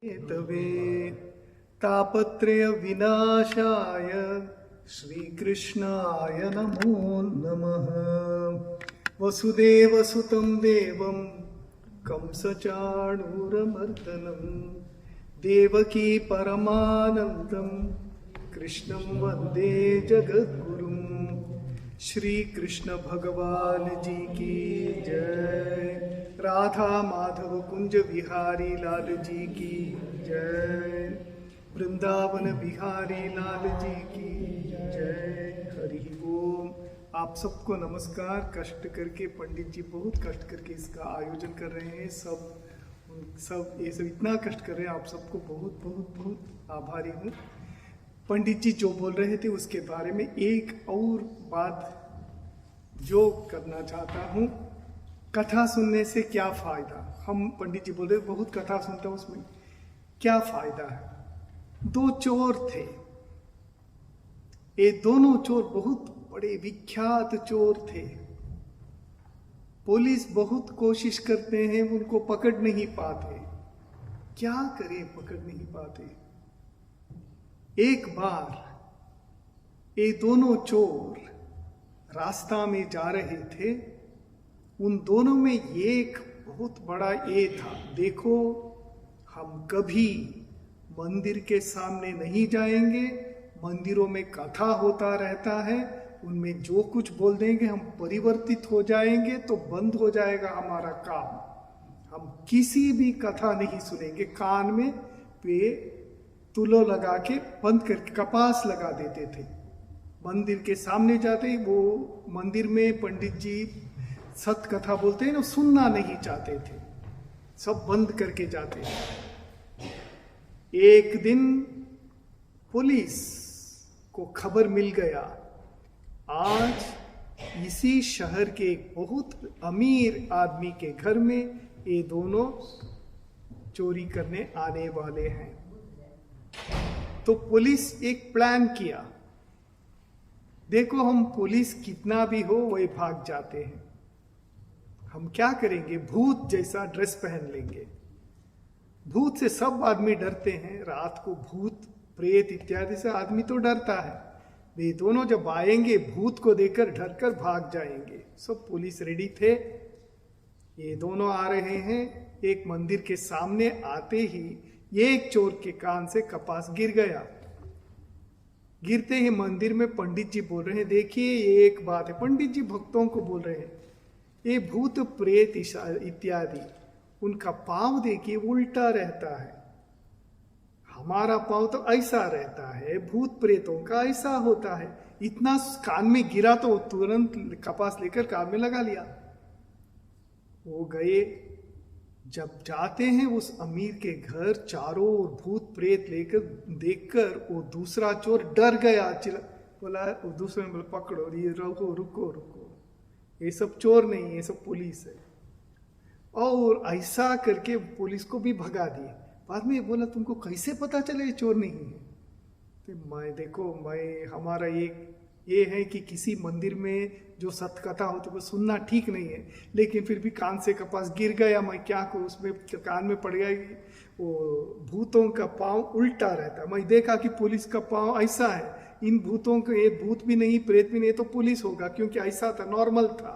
तवे तापत्रय विनाशाय श्रीकृष्णाय नमो नमः। वसुदेवसुतं देवं कंसचाणूरमर्दनं देवकी परमानन्दं कृष्णं वन्दे जगद्गुरुं। श्री कृष्ण भगवान जी की जय। राधा माधव कुंज बिहारी लाल जी की जय। वृंदावन बिहारी लाल जी की जय। हरि ओम। आप सबको नमस्कार। कष्ट करके पंडित जी बहुत कष्ट करके इसका आयोजन कर रहे हैं। सब ये सब इतना कष्ट कर रहे हैं। आप सबको बहुत बहुत बहुत आभारी हूँ। पंडित जी जो बोल रहे थे उसके बारे में एक और बात जो करना चाहता हूँ। कथा सुनने से क्या फायदा। हम पंडित जी बोल रहे बहुत कथा सुनते हैं, उसमें क्या फायदा है। दो चोर थे। ये दोनों चोर बहुत बड़े विख्यात चोर थे। पुलिस बहुत कोशिश करते हैं, उनको पकड़ नहीं पाते। क्या करें, पकड़ नहीं पाते। एक बार ये दोनों चोर रास्ता में जा रहे थे। उन दोनों में एक बहुत बड़ा ये था, देखो हम कभी मंदिर के सामने नहीं जाएंगे। मंदिरों में कथा होता रहता है, उनमें जो कुछ बोल देंगे हम परिवर्तित हो जाएंगे तो बंद हो जाएगा हमारा काम। हम किसी भी कथा नहीं सुनेंगे। कान में वे तुलो लगा के बंद करके कपास लगा देते थे। मंदिर के सामने जाते ही वो मंदिर में पंडित जी सत कथा बोलते हैं ना, सुनना नहीं चाहते थे, सब बंद करके जाते थे। एक दिन पुलिस को खबर मिल गया, आज इसी शहर के एक बहुत अमीर आदमी के घर में ये दोनों चोरी करने आने वाले हैं। तो पुलिस एक प्लान किया। देखो हम पुलिस कितना भी हो वही भाग जाते हैं। हम क्या करेंगे, भूत जैसा ड्रेस पहन लेंगे। भूत से सब आदमी डरते हैं। रात को भूत प्रेत इत्यादि से आदमी तो डरता है। वे दोनों जब आएंगे भूत को देखकर डर कर भाग जाएंगे। सब पुलिस रेडी थे। ये दोनों आ रहे हैं। एक मंदिर के सामने आते ही एक चोर के कान से कपास गिर गया। गिरते ही मंदिर में पंडित जी बोल रहे हैं, देखिए ये एक बात है। पंडित जी भक्तों को बोल रहे हैं, ये भूत प्रेत इत्यादि उनका पांव देखिए उल्टा रहता है। हमारा पांव तो ऐसा रहता है, भूत प्रेतों का ऐसा होता है। इतना कान में गिरा तो तुरंत कपास लेकर कान में लगा लिया। वो गए। जब जाते हैं उस अमीर के घर, चारों ओर भूत प्रेत लेकर देखकर वो दूसरा चोर डर गया। बोला, दूसरे ने बोला, पकड़ो, ये रुको रुको रुको, ये सब चोर नहीं, ये सब पुलिस है। और ऐसा करके पुलिस को भी भगा दिए। बाद में बोला, तुमको कैसे पता चले ये चोर नहीं है। तो मैं हमारा ये है कि किसी मंदिर में जो सतकथा हो तो वो सुनना ठीक नहीं है, लेकिन फिर भी कान से कपास गिर गया, मैं क्या करूँ, उसमें कान में पड़ गया। वो भूतों का पांव उल्टा रहता है। मैं देखा कि पुलिस का पांव ऐसा है। इन भूतों को, ये भूत भी नहीं प्रेत भी नहीं तो पुलिस होगा, क्योंकि ऐसा था, नॉर्मल था।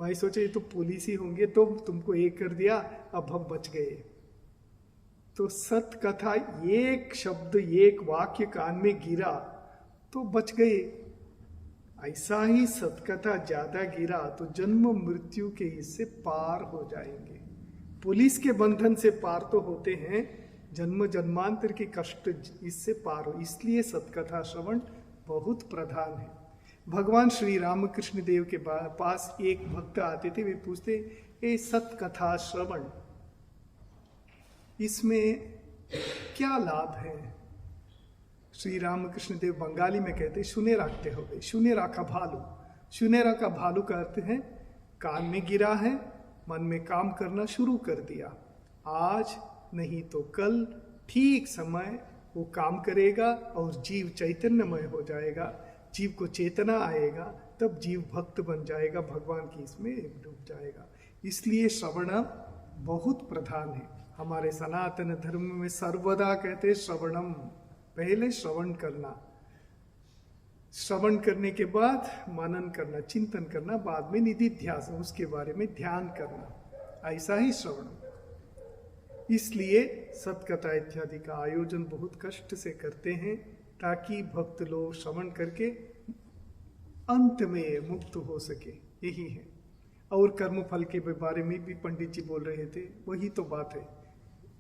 मैं सोचे ये तो पुलिस ही होंगे, तो तुमको ये कर दिया, अब हम बच गए। तो सत कथा एक शब्द एक वाक्य कान में गिरा तो बच गए। ऐसा ही सतकथा ज्यादा गिरा तो जन्म मृत्यु के इससे पार हो जाएंगे। पुलिस के बंधन से पार तो होते हैं, जन्म जन्मांतर के कष्ट इससे पार हो। इसलिए सतकथा श्रवण बहुत प्रधान है। भगवान श्री रामकृष्ण देव के पास एक भक्त आते थे। वे पूछते, ये सतकथा श्रवण इसमें क्या लाभ है। श्री रामकृष्ण देव बंगाली में कहते, सुने रखते हो गए, सुने रखा भालू। सुने रखा भालू का अर्थ है कान में गिरा है, मन में काम करना शुरू कर दिया। आज नहीं तो कल ठीक समय वो काम करेगा और जीव चैतन्यमय हो जाएगा। जीव को चेतना आएगा, तब जीव भक्त बन जाएगा, भगवान की इसमें डूब जाएगा। इसलिए श्रवण बहुत प्रधान है। हमारे सनातन धर्म में सर्वदा कहते श्रवणम, पहले श्रवण करना, श्रवण करने के बाद मनन करना, चिंतन करना, बाद में निधिध्यासन, उसके बारे में ध्यान करना, ऐसा ही श्रवण। इसलिए सतकथा इत्यादि का आयोजन बहुत कष्ट से करते हैं ताकि भक्त लोग श्रवण करके अंत में मुक्त हो सके, यही है। और कर्म फल के बारे में भी पंडित जी बोल रहे थे, वही तो बात है।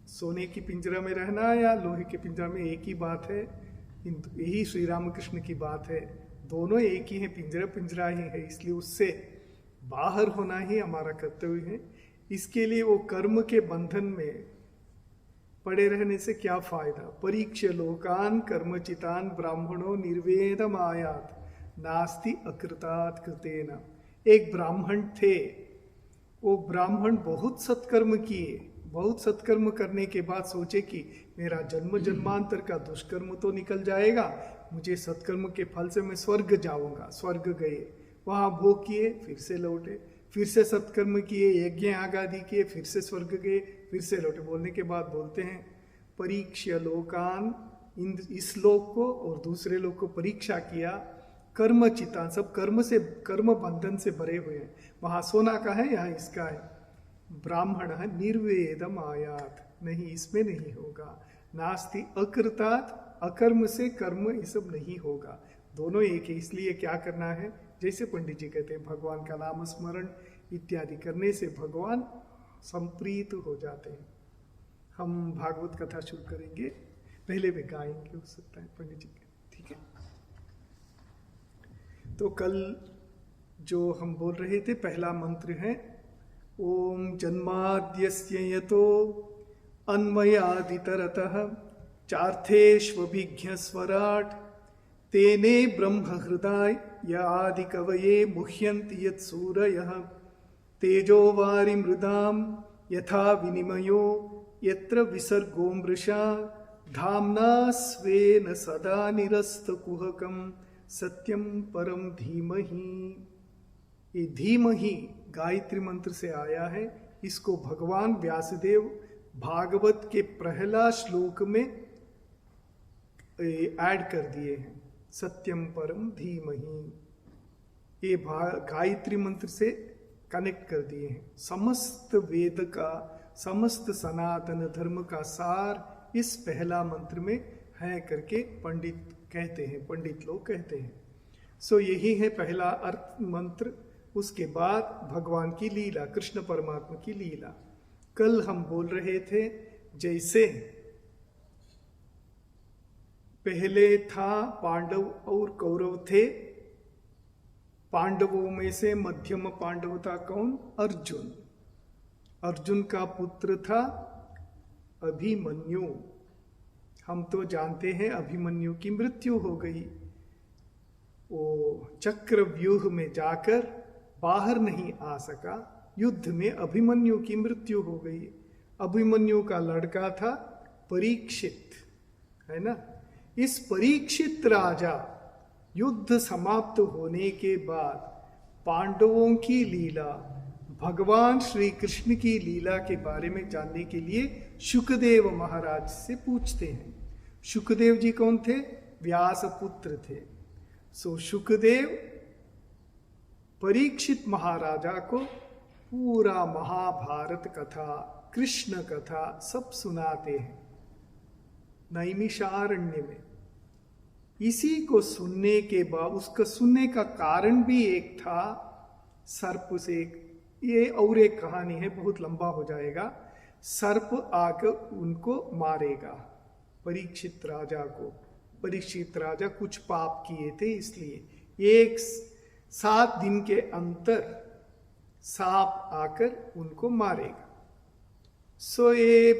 सोने की पिंजरा में रहना या लोहे के पिंजरा में एक ही बात है, यही श्री रामकृष्ण की बात है। दोनों एक ही है, पिंजरा पिंजरा ही है, इसलिए उससे बाहर होना ही हमारा कर्तव्य है। इसके लिए वो कर्म के बंधन में पड़े रहने से क्या फायदा। परीक्ष लोकान कर्मचितान ब्राह्मणों निर्वेदम आयात नास्ति अकृतात् कृतेन। एक ब्राह्मण थे, वो ब्राह्मण बहुत सत्कर्म किए, बहुत सत्कर्म करने के बाद सोचे कि मेरा जन्म जन्मांतर का दुष्कर्म तो निकल जाएगा, मुझे सत्कर्म के फल से मैं स्वर्ग जाऊंगा। स्वर्ग गए, वहां भोग किए, फिर से लौटे, फिर से सत्कर्म किए, यज्ञ आगादि किए, फिर से स्वर्ग गए, फिर से लौटे। बोलने के बाद बोलते हैं परीक्ष्य लोकान, इस लोक को और दूसरे लोक को परीक्षा किया, कर्म चितान, सब कर्म से, कर्म बंधन से भरे हुए हैं। वहां सोना का है, यहाँ इसका है। ब्राह्मण निर्वेदम आयात, नहीं इसमें नहीं होगा। नास्ति अकृतात्, अकर्म से कर्म ये सब नहीं होगा, दोनों एक है। इसलिए क्या करना है, जैसे पंडित जी कहते हैं भगवान का नाम स्मरण इत्यादि करने से भगवान संप्रीत हो जाते हैं। हम भागवत कथा शुरू करेंगे, पहले वे गाएंगे, हो सकता है पंडित जी, ठीक है। तो कल जो हम बोल रहे थे, पहला मंत्र है ओम जन्माद्यस्य यतो अन्वयादितरतः चार्थेष्वभिज्ञ स्वराट तेने ब्रह्म हृदय आदि कवये मुह्यन्ति यत् सूरयः तेजो वारि मृदाम यथा विनिमयो यत्र विसर्गो मृषा धाम्ना स्वेन सदा निरस्तकुहकं सत्यम परम धीमहि। ये धीमहि गायत्री मंत्र से आया है। इसको भगवान व्यासदेव भागवत के पहला श्लोक में ऐड कर दिए हैं, सत्यम परम धीमहि। ये गायत्री मंत्र से कनेक्ट कर दिए हैं। समस्त वेद का, समस्त सनातन धर्म का सार इस पहला मंत्र में है करके पंडित कहते हैं, पंडित लोग कहते हैं। सो यही है पहला अर्थ मंत्र। उसके बाद भगवान की लीला, कृष्ण परमात्मा की लीला। कल हम बोल रहे थे जैसे पहले था पांडव और कौरव थे, पांडवों में से मध्यम पांडव था कौन, अर्जुन। अर्जुन का पुत्र था अभिमन्यु। हम तो जानते हैं अभिमन्यु की मृत्यु हो गई, वो चक्र व्यूह में जाकर बाहर नहीं आ सका, युद्ध में अभिमन्यु की मृत्यु हो गई। अभिमन्यु का लड़का था परीक्षित, है ना। इस परीक्षित राजा युद्ध समाप्त होने के बाद पांडवों की लीला, भगवान श्री कृष्ण की लीला के बारे में जानने के लिए शुकदेव महाराज से पूछते हैं। शुकदेव जी कौन थे, व्यास पुत्र थे। सो शुकदेव परीक्षित महाराजा को पूरा महाभारत कथा, कृष्ण कथा सब सुनाते हैं नैमिषारण्य में। इसी को सुनने के बाद, उसका सुनने का कारण भी एक था सर्प से। ये और एक कहानी है, बहुत लंबा हो जाएगा। सर्प आकर उनको मारेगा, परीक्षित राजा को। परीक्षित राजा कुछ पाप किए थे, इसलिए 7 दिन के अंतर सांप आकर उनको मारेगा। सो ये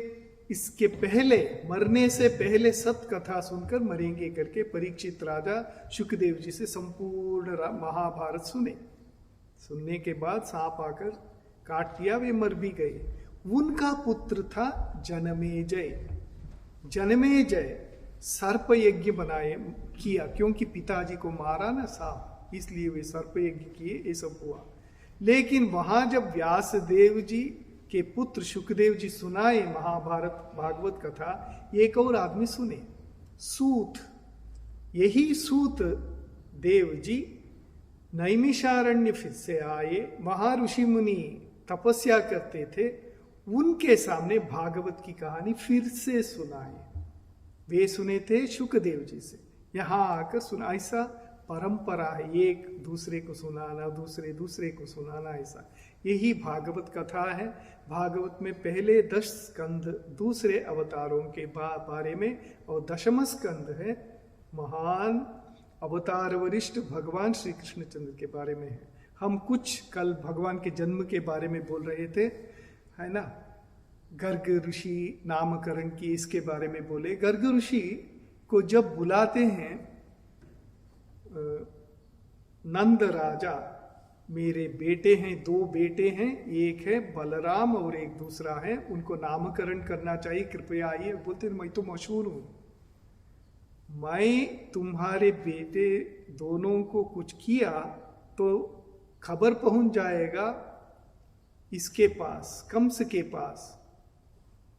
इसके पहले, मरने से पहले सत कथा सुनकर मरेंगे करके परीक्षित राजा शुकदेव जी से संपूर्ण महाभारत सुने। सुनने के बाद सांप आकर काट दिया, वे मर भी गए। उनका पुत्र था जनमेजय। जनमेजय सर्प यज्ञ किया, क्योंकि पिताजी को मारा ना सांप, इसलिए वे सर्प यज्ञ किए, ये सब हुआ। लेकिन वहां जब व्यासदेव जी के पुत्र सुखदेव जी सुनाए महाभारत भागवत कथा, एक और आदमी सुने, सूत। यही सूत देव जी नैमिषारण्य फिर से आए, महर्षि मुनि तपस्या करते थे, उनके सामने भागवत की कहानी फिर से सुनाए। वे सुने थे सुखदेव जी से, यहाँ आकर सुना। ऐसा परंपरा है, एक दूसरे को सुनाना, दूसरे को सुनाना, ऐसा यही भागवत कथा है। भागवत में पहले 10 स्कंध दूसरे अवतारों के बारे में, और 10वां स्कंध है महान अवतार वरिष्ठ भगवान श्री कृष्णचंद्र के बारे में है। हम कुछ कल भगवान के जन्म के बारे में बोल रहे थे, है ना। गर्ग ऋषि नामकरण की, इसके बारे में बोले। गर्ग ऋषि को जब बुलाते हैं नंद राजा, मेरे बेटे हैं, 2 बेटे हैं, एक है बलराम और एक दूसरा है, उनको नामकरण करना चाहिए, कृपया आइए। बोलते मैं तो मशहूर हूं, मैं तुम्हारे बेटे दोनों को कुछ किया तो खबर पहुंच जाएगा इसके पास, कंस के पास,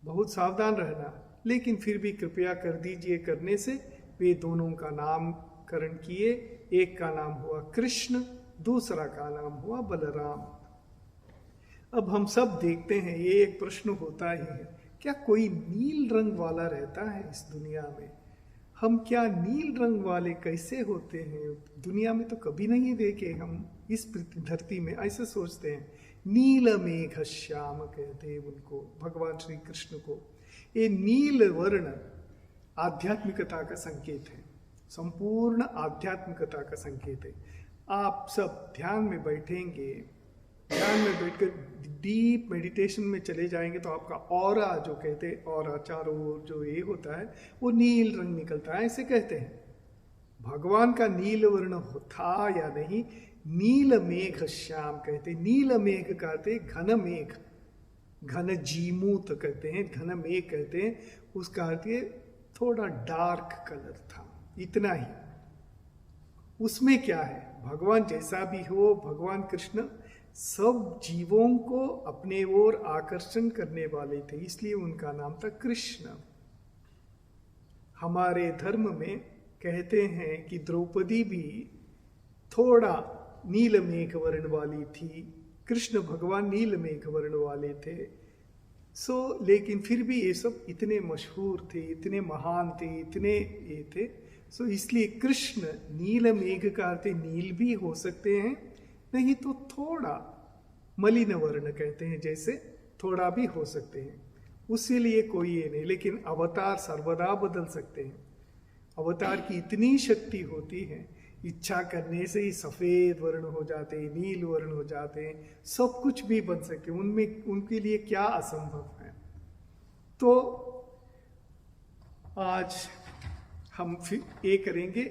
बहुत सावधान रहना। लेकिन फिर भी कृपया कर दीजिए करने से वे दोनों का नामकरण किए। एक का नाम हुआ कृष्ण, दूसरा का नाम हुआ बलराम। अब हम सब देखते हैं, ये एक प्रश्न होता ही है, क्या कोई नील रंग वाला रहता है इस दुनिया में? हम क्या नील रंग वाले कैसे होते हैं? दुनिया में तो कभी नहीं देखे हम इस धरती में, ऐसे सोचते हैं। नील मेघ श्याम कहते हैं उनको, भगवान श्री कृष्ण को। ये नील वर्ण आध्यात्मिकता का संकेत है, संपूर्ण आध्यात्मिकता का संकेत है। आप सब ध्यान में बैठेंगे, ध्यान में बैठकर डीप मेडिटेशन में चले जाएंगे तो आपका ऑरा, जो कहते हैं ऑरा, चारों ओर जो ये होता है, वो नील रंग निकलता है, ऐसे कहते हैं। भगवान का नील वर्ण था या नहीं? नील मेघ श्याम कहते, नील मेघ कहते घन मेघ, घन जीमूत कहते हैं, घन मेघ कहते हैं, उसका अर्थ ये थोड़ा डार्क कलर था, इतना ही। उसमें क्या है, भगवान जैसा भी हो, भगवान कृष्ण सब जीवों को अपने ओर आकर्षण करने वाले थे, इसलिए उनका नाम था कृष्ण। हमारे धर्म में कहते हैं कि द्रौपदी भी थोड़ा नील मेघ वर्ण वाली थी, कृष्ण भगवान नील मेघ वर्ण वाले थे। लेकिन फिर भी ये सब इतने मशहूर थे, इतने महान थे, इतने ये थे। इसलिए कृष्ण नील मेघ का अर्थ नील भी हो सकते हैं, नहीं तो थोड़ा मलिन वर्ण कहते हैं, जैसे थोड़ा भी हो सकते हैं, उसके लिए कोई ये नहीं। लेकिन अवतार सर्वदा बदल सकते हैं, अवतार की इतनी शक्ति होती है, इच्छा करने से ही सफेद वर्ण हो जाते हैं, नील वर्ण हो जाते हैं, सब कुछ भी बन सकते हैं, उनमें उनके लिए क्या असंभव है। तो आज हम फिर ये करेंगे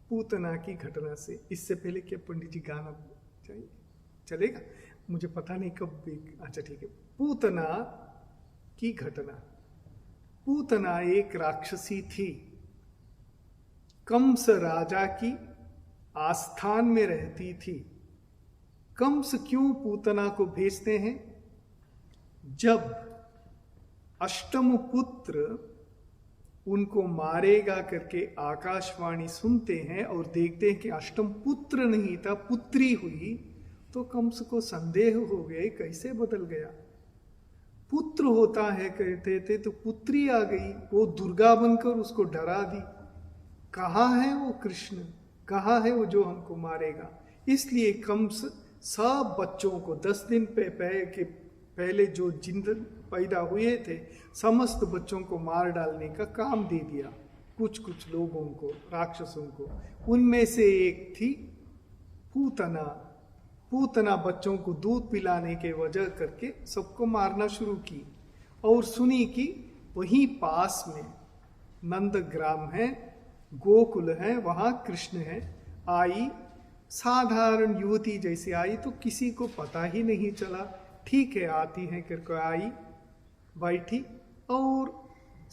पूतना की घटना से। इससे पहले क्या पंडित जी गाना चाहिए, चलेगा? मुझे पता नहीं कब भी, अच्छा ठीक है। पूतना की घटना। पूतना एक राक्षसी थी, कंस राजा की आस्थान में रहती थी। कंस क्यों पूतना को भेजते हैं? जब अष्टम पुत्र उनको मारेगा करके आकाशवाणी सुनते हैं और देखते हैं कि अष्टम पुत्र नहीं था, पुत्री हुई, तो कंस को संदेह हो गए, कैसे बदल गया? पुत्र होता है कहते थे, तो पुत्री आ गई, वो दुर्गा बनकर उसको डरा दी। कहाँ है वो कृष्ण, कहाँ है वो जो हमको मारेगा? इसलिए कंस सब बच्चों को 10 दिन पहले जो जिंद पैदा हुए थे, समस्त बच्चों को मार डालने का काम दे दिया कुछ लोगों को, राक्षसों को। उनमें से एक थी पूतना। पूतना बच्चों को दूध पिलाने के वजह करके सबको मारना शुरू की, और सुनी कि वहीं पास में नंदग्राम है, गोकुल है, वहां कृष्ण है। आई, साधारण युवती जैसे आई, तो किसी को पता ही नहीं चला, ठीक है आती है करके आई, बैठी, और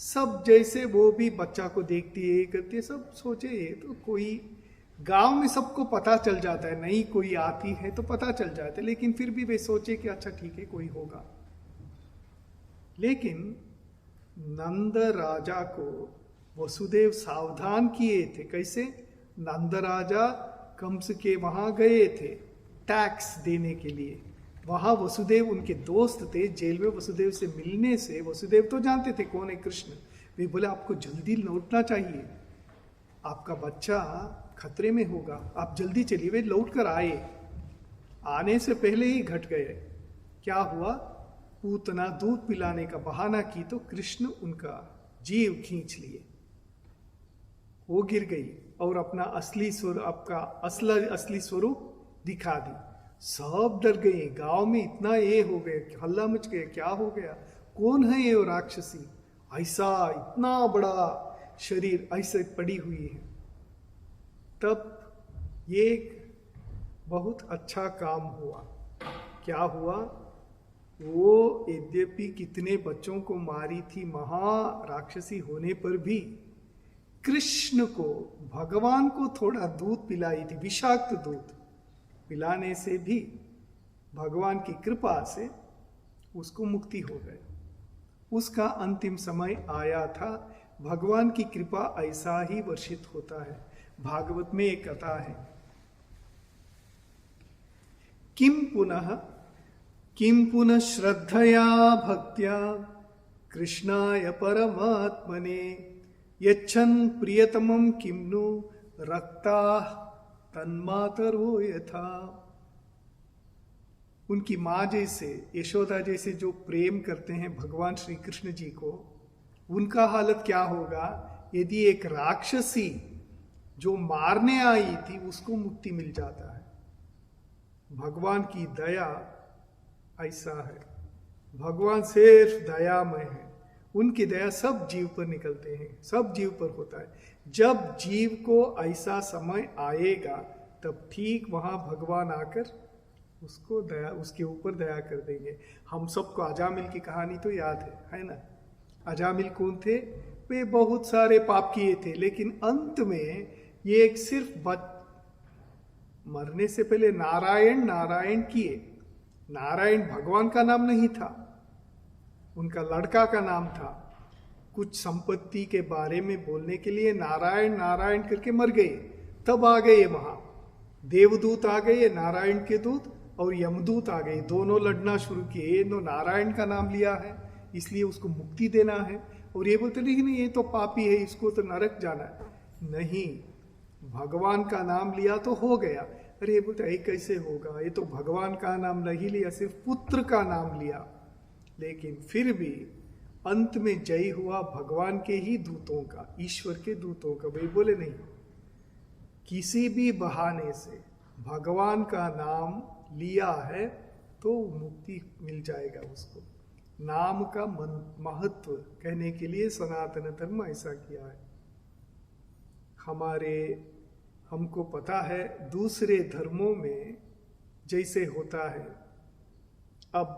सब जैसे वो भी बच्चा को देखती है, करती है, सब सोचे ये तो कोई गांव में सबको पता चल जाता है, नई कोई आती है तो पता चल जाता है, लेकिन फिर भी वे सोचे कि अच्छा ठीक है कोई होगा। लेकिन नंद राजा को वसुदेव सावधान किए थे। कैसे? नंद राजा कंस के वहां गए थे टैक्स देने के लिए। वहां वसुदेव उनके दोस्त थे। जेल में वसुदेव से मिलने से वसुदेव तो जानते थे कौन है कृष्ण। वे बोले आपको जल्दी लौटना चाहिए, आपका बच्चा खतरे में होगा, आप जल्दी चलिए। वे लौट कर आए, आने से पहले ही घट गए। क्या हुआ? पूतना दूध पिलाने का बहाना की तो कृष्ण उनका जीव खींच लिए, वो गिर गई और अपना असली स्वरूप, आपका असली स्वरूप दिखा दी। सब डर गए, गांव में इतना ये हो गए, हल्ला मच गया, क्या हो गया, कौन है ये राक्षसी, ऐसा इतना बड़ा शरीर ऐसे पड़ी हुई है। तब ये बहुत अच्छा काम हुआ। क्या हुआ? वो यद्यपि कितने बच्चों को मारी थी, महाराक्षसी होने पर भी कृष्ण को, भगवान को थोड़ा दूध पिलाई थी, विषाक्त दूध पिलाने से भी भगवान की कृपा से उसको मुक्ति हो गई। उसका अंतिम समय आया था। भगवान की कृपा ऐसा ही वर्षित होता है। भागवत में एक कथा है, किम पुनः श्रद्धया भक्त्या कृष्णाय परमात्मने यच्छन् प्रियतमं किम्नु रक्ता तन्मातरो यथा। उनकी माँ जैसे, यशोदा जैसे जो प्रेम करते हैं भगवान श्री कृष्ण जी को, उनका हालत क्या होगा यदि एक राक्षसी जो मारने आई थी उसको मुक्ति मिल जाता है। भगवान की दया ऐसा है, भगवान सिर्फ दयामय है। उनकी दया सब जीव पर निकलते हैं, सब जीव पर होता है। जब जीव को ऐसा समय आएगा तब ठीक वहां भगवान आकर उसको दया, उसके ऊपर दया कर देंगे। हम सबको अजामिल की कहानी तो याद है ना? अजामिल कौन थे? वे बहुत सारे पाप किए थे, लेकिन अंत में ये एक सिर्फ मरने से पहले नारायण नारायण किए। नारायण भगवान का नाम नहीं था, उनका लड़का का नाम था। कुछ संपत्ति के बारे में बोलने के लिए नारायण नारायण करके मर गए। तब आ गए वहां देवदूत, आ गए नारायण के दूत, और यमदूत आ गए। दोनों लड़ना शुरू किए। नो नारायण का नाम लिया है इसलिए उसको मुक्ति देना है, और ये बोलते नहीं ये तो पापी है, इसको तो नरक जाना है। नहीं, भगवान का नाम लिया तो हो गया। अरे ये बोलते ये कैसे होगा, ये तो भगवान का नाम नहीं लिया, सिर्फ पुत्र का नाम लिया। लेकिन फिर भी अंत में जय हुआ भगवान के ही दूतों का, ईश्वर के दूतों का। वे बोले नहीं, किसी भी बहाने से भगवान का नाम लिया है तो मुक्ति मिल जाएगा उसको। नाम का महत्व कहने के लिए सनातन धर्म ऐसा किया है। हमको पता है दूसरे धर्मों में जैसे होता है, अब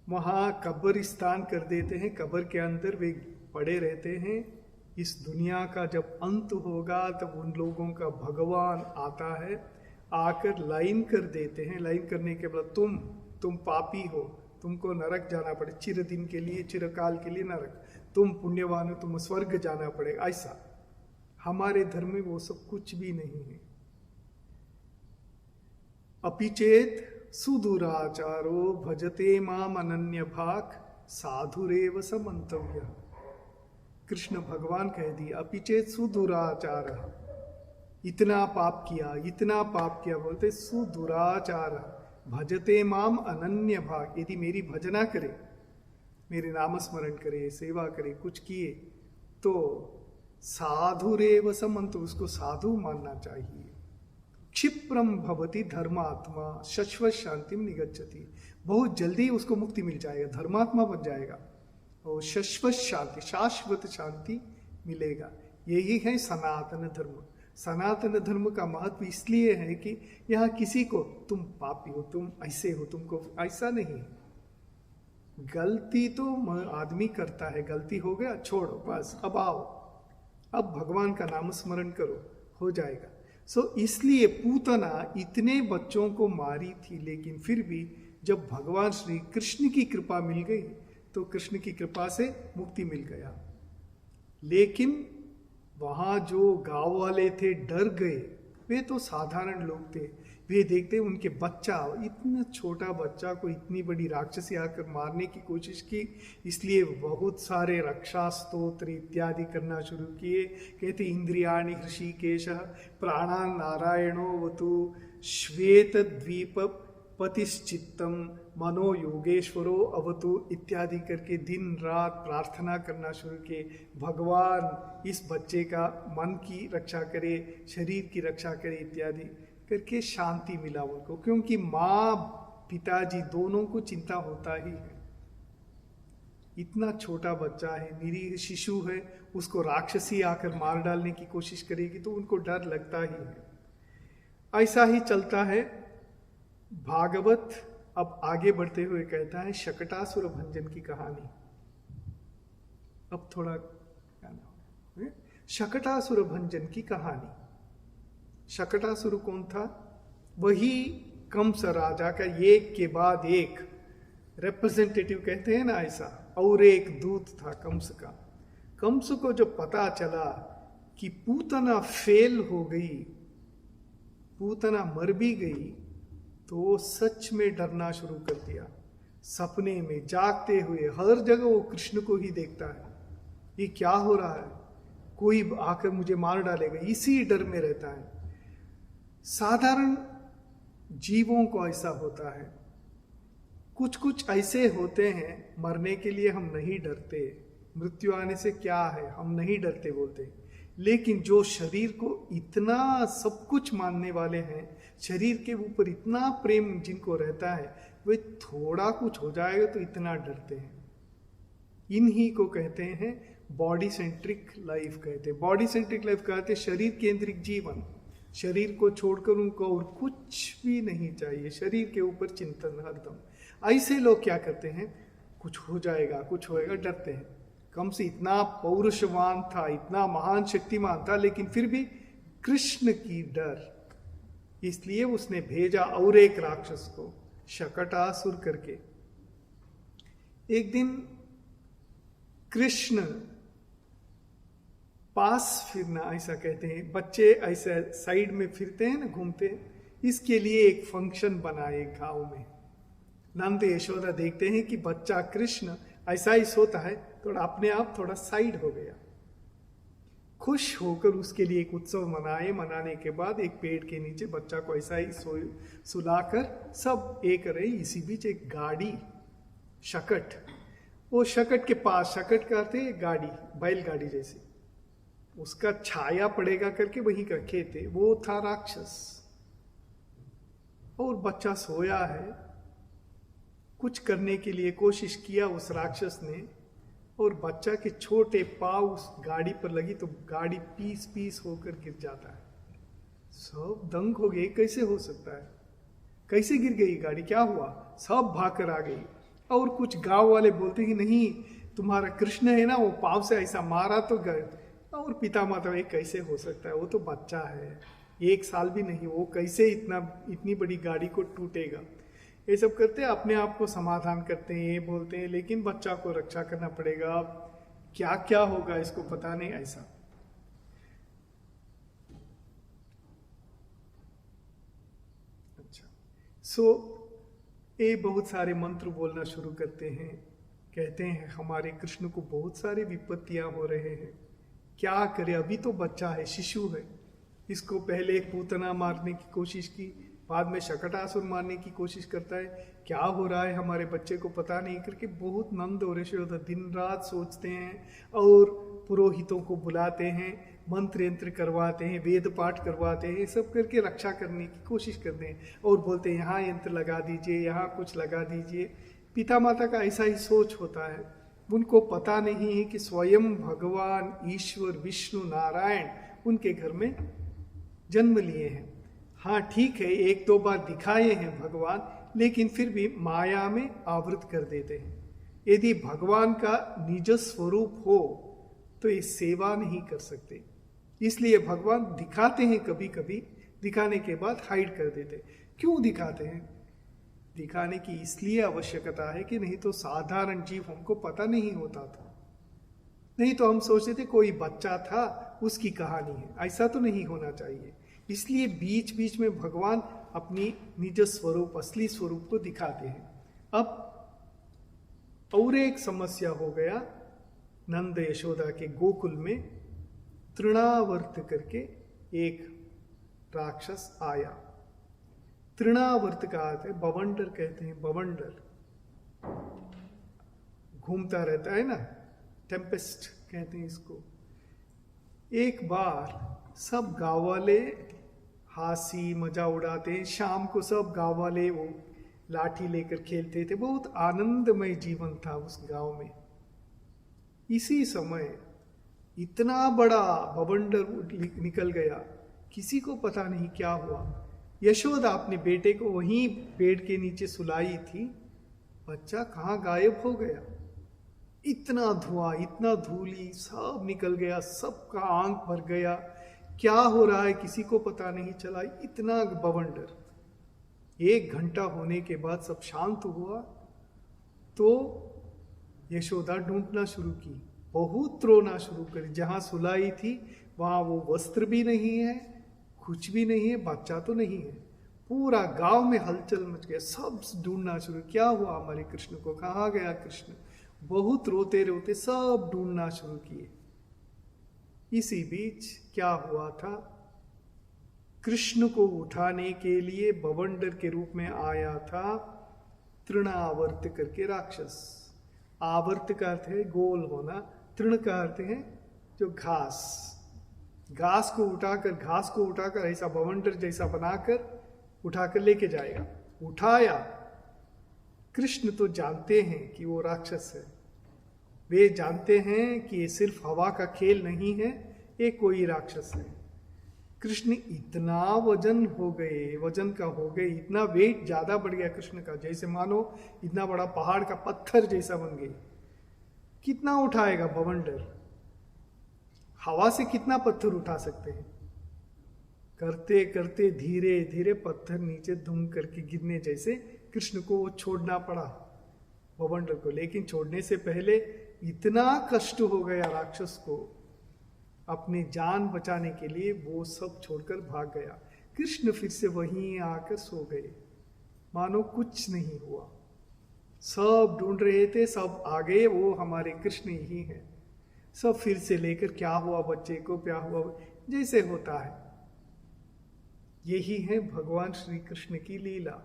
वहाँ कब्रिस्तान कर देते हैं, कब्र के अंदर वे पड़े रहते हैं। इस दुनिया का जब अंत होगा तब उन लोगों का भगवान आता है, आकर लाइन कर देते हैं। लाइन करने के बाद तुम पापी हो, तुमको नरक जाना पड़े चिरदिन के लिए, चिरकाल के लिए नरक। तुम पुण्यवान हो, तुम स्वर्ग जाना पड़ेगा। ऐसा हमारे धर्म में वो सब कुछ भी नहीं है। अपिचेत सुदुराचारो भजते माम अनन्य भाग साधुरेव समन्तव्य। कृष्ण भगवान कह दिया अपिचेत सुदुराचार, इतना पाप किया, बोलते सुदुराचार भजते माम अनन्य भाग। यदि मेरी भजना करे, मेरे नाम स्मरण करे, सेवा करे, कुछ किए तो साधुरेव समन्तव्य, उसको साधु मानना चाहिए। क्षिप्रम भवति धर्मात्मा शाश्वत शांतिम निगच्छति, बहुत जल्दी उसको मुक्ति मिल जाएगा, धर्मात्मा बन जाएगा और शाश्वत शांति मिलेगा। यही है सनातन धर्म। सनातन धर्म का महत्व इसलिए है कि यहाँ किसी को तुम पापी हो, तुम ऐसे हो, तुमको ऐसा नहीं। गलती तो आदमी करता है, गलती हो गया छोड़ो बस, अब आओ, अब भगवान का नाम स्मरण करो, हो जाएगा। सो इसलिए पूतना इतने बच्चों को मारी थी, लेकिन फिर भी जब भगवान श्री कृष्ण की कृपा मिल गई तो कृष्ण की कृपा से मुक्ति मिल गया। लेकिन वहाँ जो गांव वाले थे डर गए, वे तो साधारण लोग थे। वे देखते उनके बच्चा, इतना छोटा बच्चा को इतनी बड़ी राक्षसी आकर मारने की कोशिश की, इसलिए बहुत सारे रक्षा स्तोत्र इत्यादि करना शुरू किए। कहते इंद्रियाणि हृषिकेश प्राणान नारायणो वतु श्वेत द्वीप पतिश्चित्तम मनो योगेश्वरो अवतु इत्यादि करके दिन रात प्रार्थना करना शुरू किए, भगवान इस बच्चे का मन की रक्षा करे, शरीर की रक्षा करे इत्यादि करके शांति मिला उनको। क्योंकि माँ पिताजी दोनों को चिंता होता ही है। इतना छोटा बच्चा है, निरीह शिशु है, उसको राक्षसी आकर मार डालने की कोशिश करेगी तो उनको डर लगता ही है। ऐसा ही चलता है। भागवत अब आगे बढ़ते हुए कहता है शकटासुर भंजन की कहानी। अब थोड़ा शकटासुर भंजन की कहानी। शकटासुर कौन था? वही कंस राजा का एक के बाद एक रिप्रेजेंटेटिव, कहते हैं ना ऐसा, और एक दूत था कंस का। कंस को जब पता चला कि पूतना फेल हो गई, पूतना मर भी गई, तो सच में डरना शुरू कर दिया। सपने में जागते हुए हर जगह वो कृष्ण को ही देखता है, ये क्या हो रहा है, कोई आकर मुझे मार डालेगा, इसी डर में रहता है। साधारण जीवों को ऐसा होता है। कुछ कुछ ऐसे होते हैं, मरने के लिए हम नहीं डरते, मृत्यु आने से क्या है, हम नहीं डरते बोलते। लेकिन जो शरीर को इतना सब कुछ मानने वाले हैं, शरीर के ऊपर इतना प्रेम जिनको रहता है, वे थोड़ा कुछ हो जाएगा तो इतना डरते हैं। इन्हीं को कहते हैं बॉडी सेंट्रिक लाइफ कहते हैं। बॉडी सेंट्रिक लाइफ कहते हैं शरीर केंद्रिक जीवन। शरीर को छोड़कर उनको और कुछ भी नहीं चाहिए, शरीर के ऊपर चिंतन हरदम। ऐसे लोग क्या करते हैं, कुछ हो जाएगा, कुछ होएगा, डरते हैं। कम से इतना पौरुषवान था, इतना महान शक्तिमान था, लेकिन फिर भी कृष्ण की डर, इसलिए उसने भेजा और एक राक्षस को, शकटासुर करके। एक दिन कृष्ण पास फिरना, ऐसा कहते हैं, बच्चे ऐसे साइड में फिरते हैं ना, घूमते हैं, इसके लिए एक फंक्शन बनाए गांव में। नंद यशोदा देखते हैं कि बच्चा कृष्ण ऐसा ही सोता है, थोड़ा अपने आप थोड़ा साइड हो गया। खुश होकर उसके लिए एक उत्सव मनाए। मनाने के बाद एक पेड़ के नीचे बच्चा को ऐसा ही सुलाकर सब एक रहे। इसी बीच एक गाड़ी, शकट, वो शकट के पास, शकट कहते गाड़ी, बैलगाड़ी जैसी, उसका छाया पड़ेगा करके वहीं रखे थे। वो था राक्षस, और बच्चा सोया है। कुछ करने के लिए कोशिश किया उस राक्षस ने, और बच्चा के छोटे पांव उस गाड़ी पर लगी तो गाड़ी पीस पीस होकर गिर जाता है। सब दंग हो गए, कैसे हो सकता है, कैसे गिर गई गाड़ी, क्या हुआ? सब भागकर आ गई। और कुछ गांव वाले बोलते कि नहीं, तुम्हारा कृष्ण है ना, वो पांव से ऐसा मारा तो गए। और पिता माता, ये कैसे हो सकता है, वो तो बच्चा है, 1 साल भी नहीं, वो कैसे इतनी बड़ी गाड़ी को टूटेगा। ये सब करते हैं, अपने आप को समाधान करते हैं, ये बोलते हैं, लेकिन बच्चा को रक्षा करना पड़ेगा, क्या क्या होगा इसको पता नहीं। ऐसा अच्छा, ये बहुत सारे मंत्र बोलना शुरू करते हैं। कहते हैं हमारे कृष्ण को बहुत सारे विपत्तियां हो रहे हैं, क्या करे, अभी तो बच्चा है, शिशु है। इसको पहले पूतना मारने की कोशिश की, बाद में शकटासुर मारने की कोशिश करता है, क्या हो रहा है हमारे बच्चे को पता नहीं करके बहुत नंद और यशोदा दिन रात सोचते हैं और पुरोहितों को बुलाते हैं, मंत्र यंत्र करवाते हैं, वेद पाठ करवाते हैं, ये सब करके रक्षा करने की कोशिश करते हैं और बोलते हैं यहाँ यंत्र लगा दीजिए, यहाँ कुछ लगा दीजिए। पिता माता का ऐसा ही सोच होता है, उनको पता नहीं है कि स्वयं भगवान ईश्वर विष्णु नारायण उनके घर में जन्म लिए हैं। हाँ ठीक है, 1-2 बार दिखाए हैं भगवान, लेकिन फिर भी माया में आवृत कर देते हैं। यदि भगवान का निज स्वरूप हो तो ये सेवा नहीं कर सकते, इसलिए भगवान दिखाते हैं, कभी कभी दिखाने के बाद हाइड कर देते। क्यों दिखाते हैं? दिखाने की इसलिए आवश्यकता है कि नहीं तो साधारण जीव हमको पता नहीं होता था। नहीं तो हम सोचते थे कोई बच्चा था, उसकी कहानी है। ऐसा तो नहीं होना चाहिए। इसलिए बीच बीच में भगवान अपनी निज स्वरूप, असली स्वरूप को दिखाते हैं। अब और एक समस्या हो गया। नंद यशोदा के गोकुल में तृणावर्त करके एक राक्षस आया। तृणावर्त का अर्थ है बवंडर, कहते हैं बवंडर, घूमता रहता है ना, टेम्पेस्ट कहते हैं इसको। एक बार सब गांव वाले हंसी मजा उड़ाते हैं। शाम को सब गांव वाले वो लाठी लेकर खेलते थे। बहुत आनंदमय जीवन था उस गांव में। इसी समय इतना बड़ा बवंडर निकल गया, किसी को पता नहीं क्या हुआ। यशोदा अपने बेटे को वहीं पेड़ के नीचे सुलाई थी, बच्चा कहाँ गायब हो गया। इतना धुआं, इतना धूली, सब निकल गया, सबका आंख भर गया। क्या हो रहा है किसी को पता नहीं चला। इतना बवंडर। 1 घंटा होने के बाद सब शांत हुआ तो यशोदा ढूंढना शुरू की, बहुत रोना शुरू करी। जहां सुलाई थी वहां वो वस्त्र भी नहीं है, कुछ भी नहीं है, बच्चा तो नहीं है। पूरा गांव में हलचल मच गया, सब ढूंढना शुरू। क्या हुआ हमारे कृष्ण को, कहाँ गया कृष्ण? बहुत रोते रोते सब ढूंढना शुरू किए। इसी बीच क्या हुआ था, कृष्ण को उठाने के लिए बवंडर के रूप में आया था तृणावर्त करके राक्षस। आवर्त का अर्थ है गोल होना, तृण का अर्थ है जो घास। घास को उठाकर ऐसा बवंडर जैसा बनाकर उठाकर लेके जाएगा। उठाया। कृष्ण तो जानते हैं कि वो राक्षस है। वे जानते हैं कि ये सिर्फ हवा का खेल नहीं है, ये कोई राक्षस है। कृष्ण इतना वजन का हो गए, इतना वेट ज्यादा बढ़ गया कृष्ण का, जैसे मानो इतना बड़ा पहाड़ का पत्थर जैसा बन गए। कितना उठाएगा बवंडर? हवा से कितना पत्थर उठा सकते हैं? करते करते धीरे धीरे पत्थर नीचे धुम करके गिरने जैसे कृष्ण को वो छोड़ना पड़ा बवंडर को। लेकिन छोड़ने से पहले इतना कष्ट हो गया राक्षस को, अपनी जान बचाने के लिए वो सब छोड़कर भाग गया। कृष्ण फिर से वहीं आकर सो गए, मानो कुछ नहीं हुआ। सब ढूंढ रहे थे, सब आ गए, वो हमारे कृष्ण ही हैं। सब फिर से लेकर क्या हुआ बच्चे को, क्या हुआ, जैसे होता है। यही है भगवान श्री कृष्ण की लीला।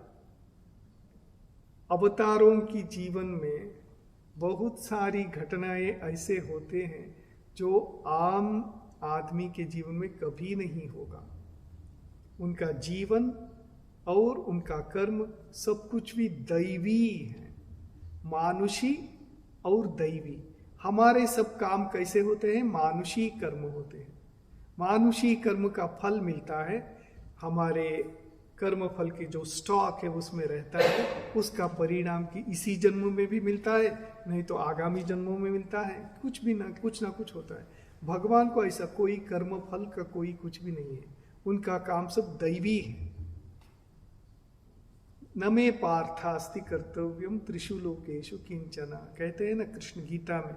अवतारों की जीवन में बहुत सारी घटनाएं ऐसे होते हैं जो आम आदमी के जीवन में कभी नहीं होगा। उनका जीवन और उनका कर्म सब कुछ भी दैवी है, मानुषी और दैवी। हमारे सब काम कैसे होते हैं? मानुषी कर्म होते हैं। मानुषी कर्म का फल मिलता है, हमारे कर्म फल की जो स्टॉक है उसमें रहता है। उसका परिणाम की इसी जन्म में भी मिलता है, नहीं तो आगामी जन्मों में मिलता है। कुछ ना कुछ होता है। भगवान को ऐसा कोई कर्म फल का कोई कुछ भी नहीं है, उनका काम सब दैवी है। न मे पार्थास्ति कर्तव्यम त्रिषु लोकेषु किंचना, कहते हैं ना कृष्ण गीता में,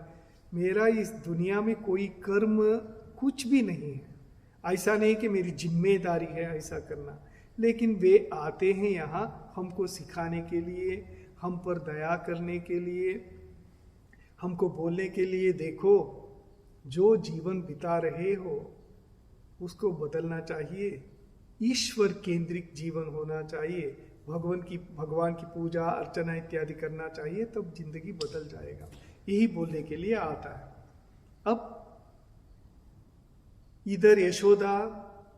मेरा इस दुनिया में कोई कर्म कुछ भी नहीं है। ऐसा नहीं कि मेरी जिम्मेदारी है ऐसा करना, लेकिन वे आते हैं यहाँ हमको सिखाने के लिए, हम पर दया करने के लिए, हमको बोलने के लिए, देखो जो जीवन बिता रहे हो उसको बदलना चाहिए, ईश्वर केंद्रित जीवन होना चाहिए, भगवान की पूजा अर्चना इत्यादि करना चाहिए, तब जिंदगी बदल जाएगा। यही बोलने के लिए आता है। अब इधर यशोदा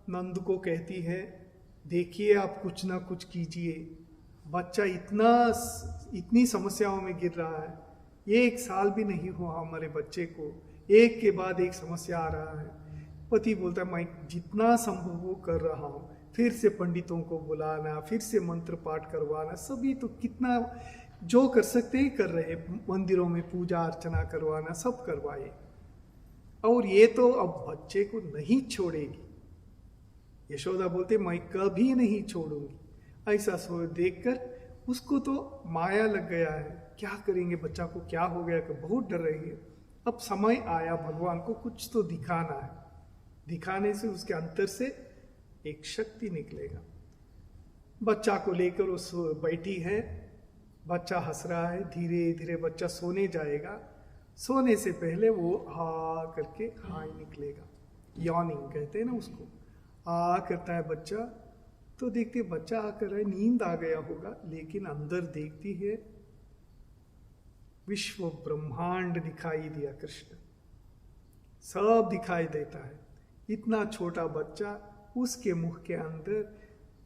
नंद को कहती है, देखिए आप कुछ ना कुछ कीजिए, बच्चा इतनी समस्याओं में गिर रहा है। 1 साल भी नहीं हुआ हमारे बच्चे को, एक के बाद एक समस्या आ रहा है। पति बोलता है, मैं जितना संभव वो कर रहा हूँ। फिर से पंडितों को बुलाना, फिर से मंत्र पाठ करवाना, सभी तो कितना जो कर सकते ही कर रहे। मंदिरों में पूजा अर्चना करवाना, सब करवाए। और ये तो अब बच्चे को नहीं छोड़ेगी। यशोदा बोलते मैं कभी नहीं छोड़ूंगी। ऐसा सो देखकर उसको तो माया लग गया है, क्या करेंगे, बच्चा को क्या हो गया कि बहुत डर रही है। अब समय आया भगवान को कुछ तो दिखाना है, दिखाने से उसके अंतर से एक शक्ति निकलेगा। बच्चा को लेकर उस बैठी है, बच्चा हंस रहा है, धीरे धीरे बच्चा सोने जाएगा। सोने से पहले वो हा करके हाय निकलेगा, यॉर्निंग कहते हैं ना उसको। आ करता है बच्चा, तो देखते बच्चा आकर है, नींद आ गया होगा, लेकिन अंदर देखती है विश्व ब्रह्मांड दिखाई दिया, कृष्ण सब दिखाई देता है। इतना छोटा बच्चा, उसके मुख के अंदर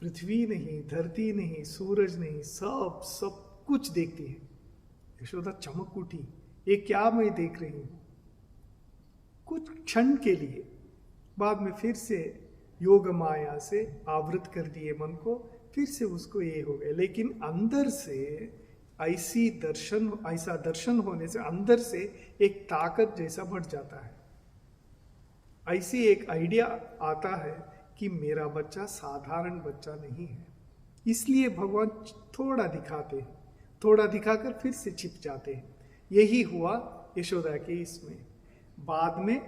पृथ्वी नहीं, धरती नहीं, सूरज नहीं, सब सब कुछ देखती है। यशोदा चमक उठी, ये क्या मैं देख रही हूं। कुछ क्षण के लिए, बाद में फिर से योग माया से आवृत कर दिए मन को, फिर से उसको ये हो गया। लेकिन अंदर से ऐसा दर्शन होने से अंदर से एक ताकत जैसा बढ़ जाता है। ऐसी एक आइडिया आता है कि मेरा बच्चा साधारण बच्चा नहीं है। इसलिए भगवान थोड़ा दिखाते हैं, थोड़ा दिखाकर फिर से छिप जाते हैं। यही हुआ यशोदा के इसमें। बाद में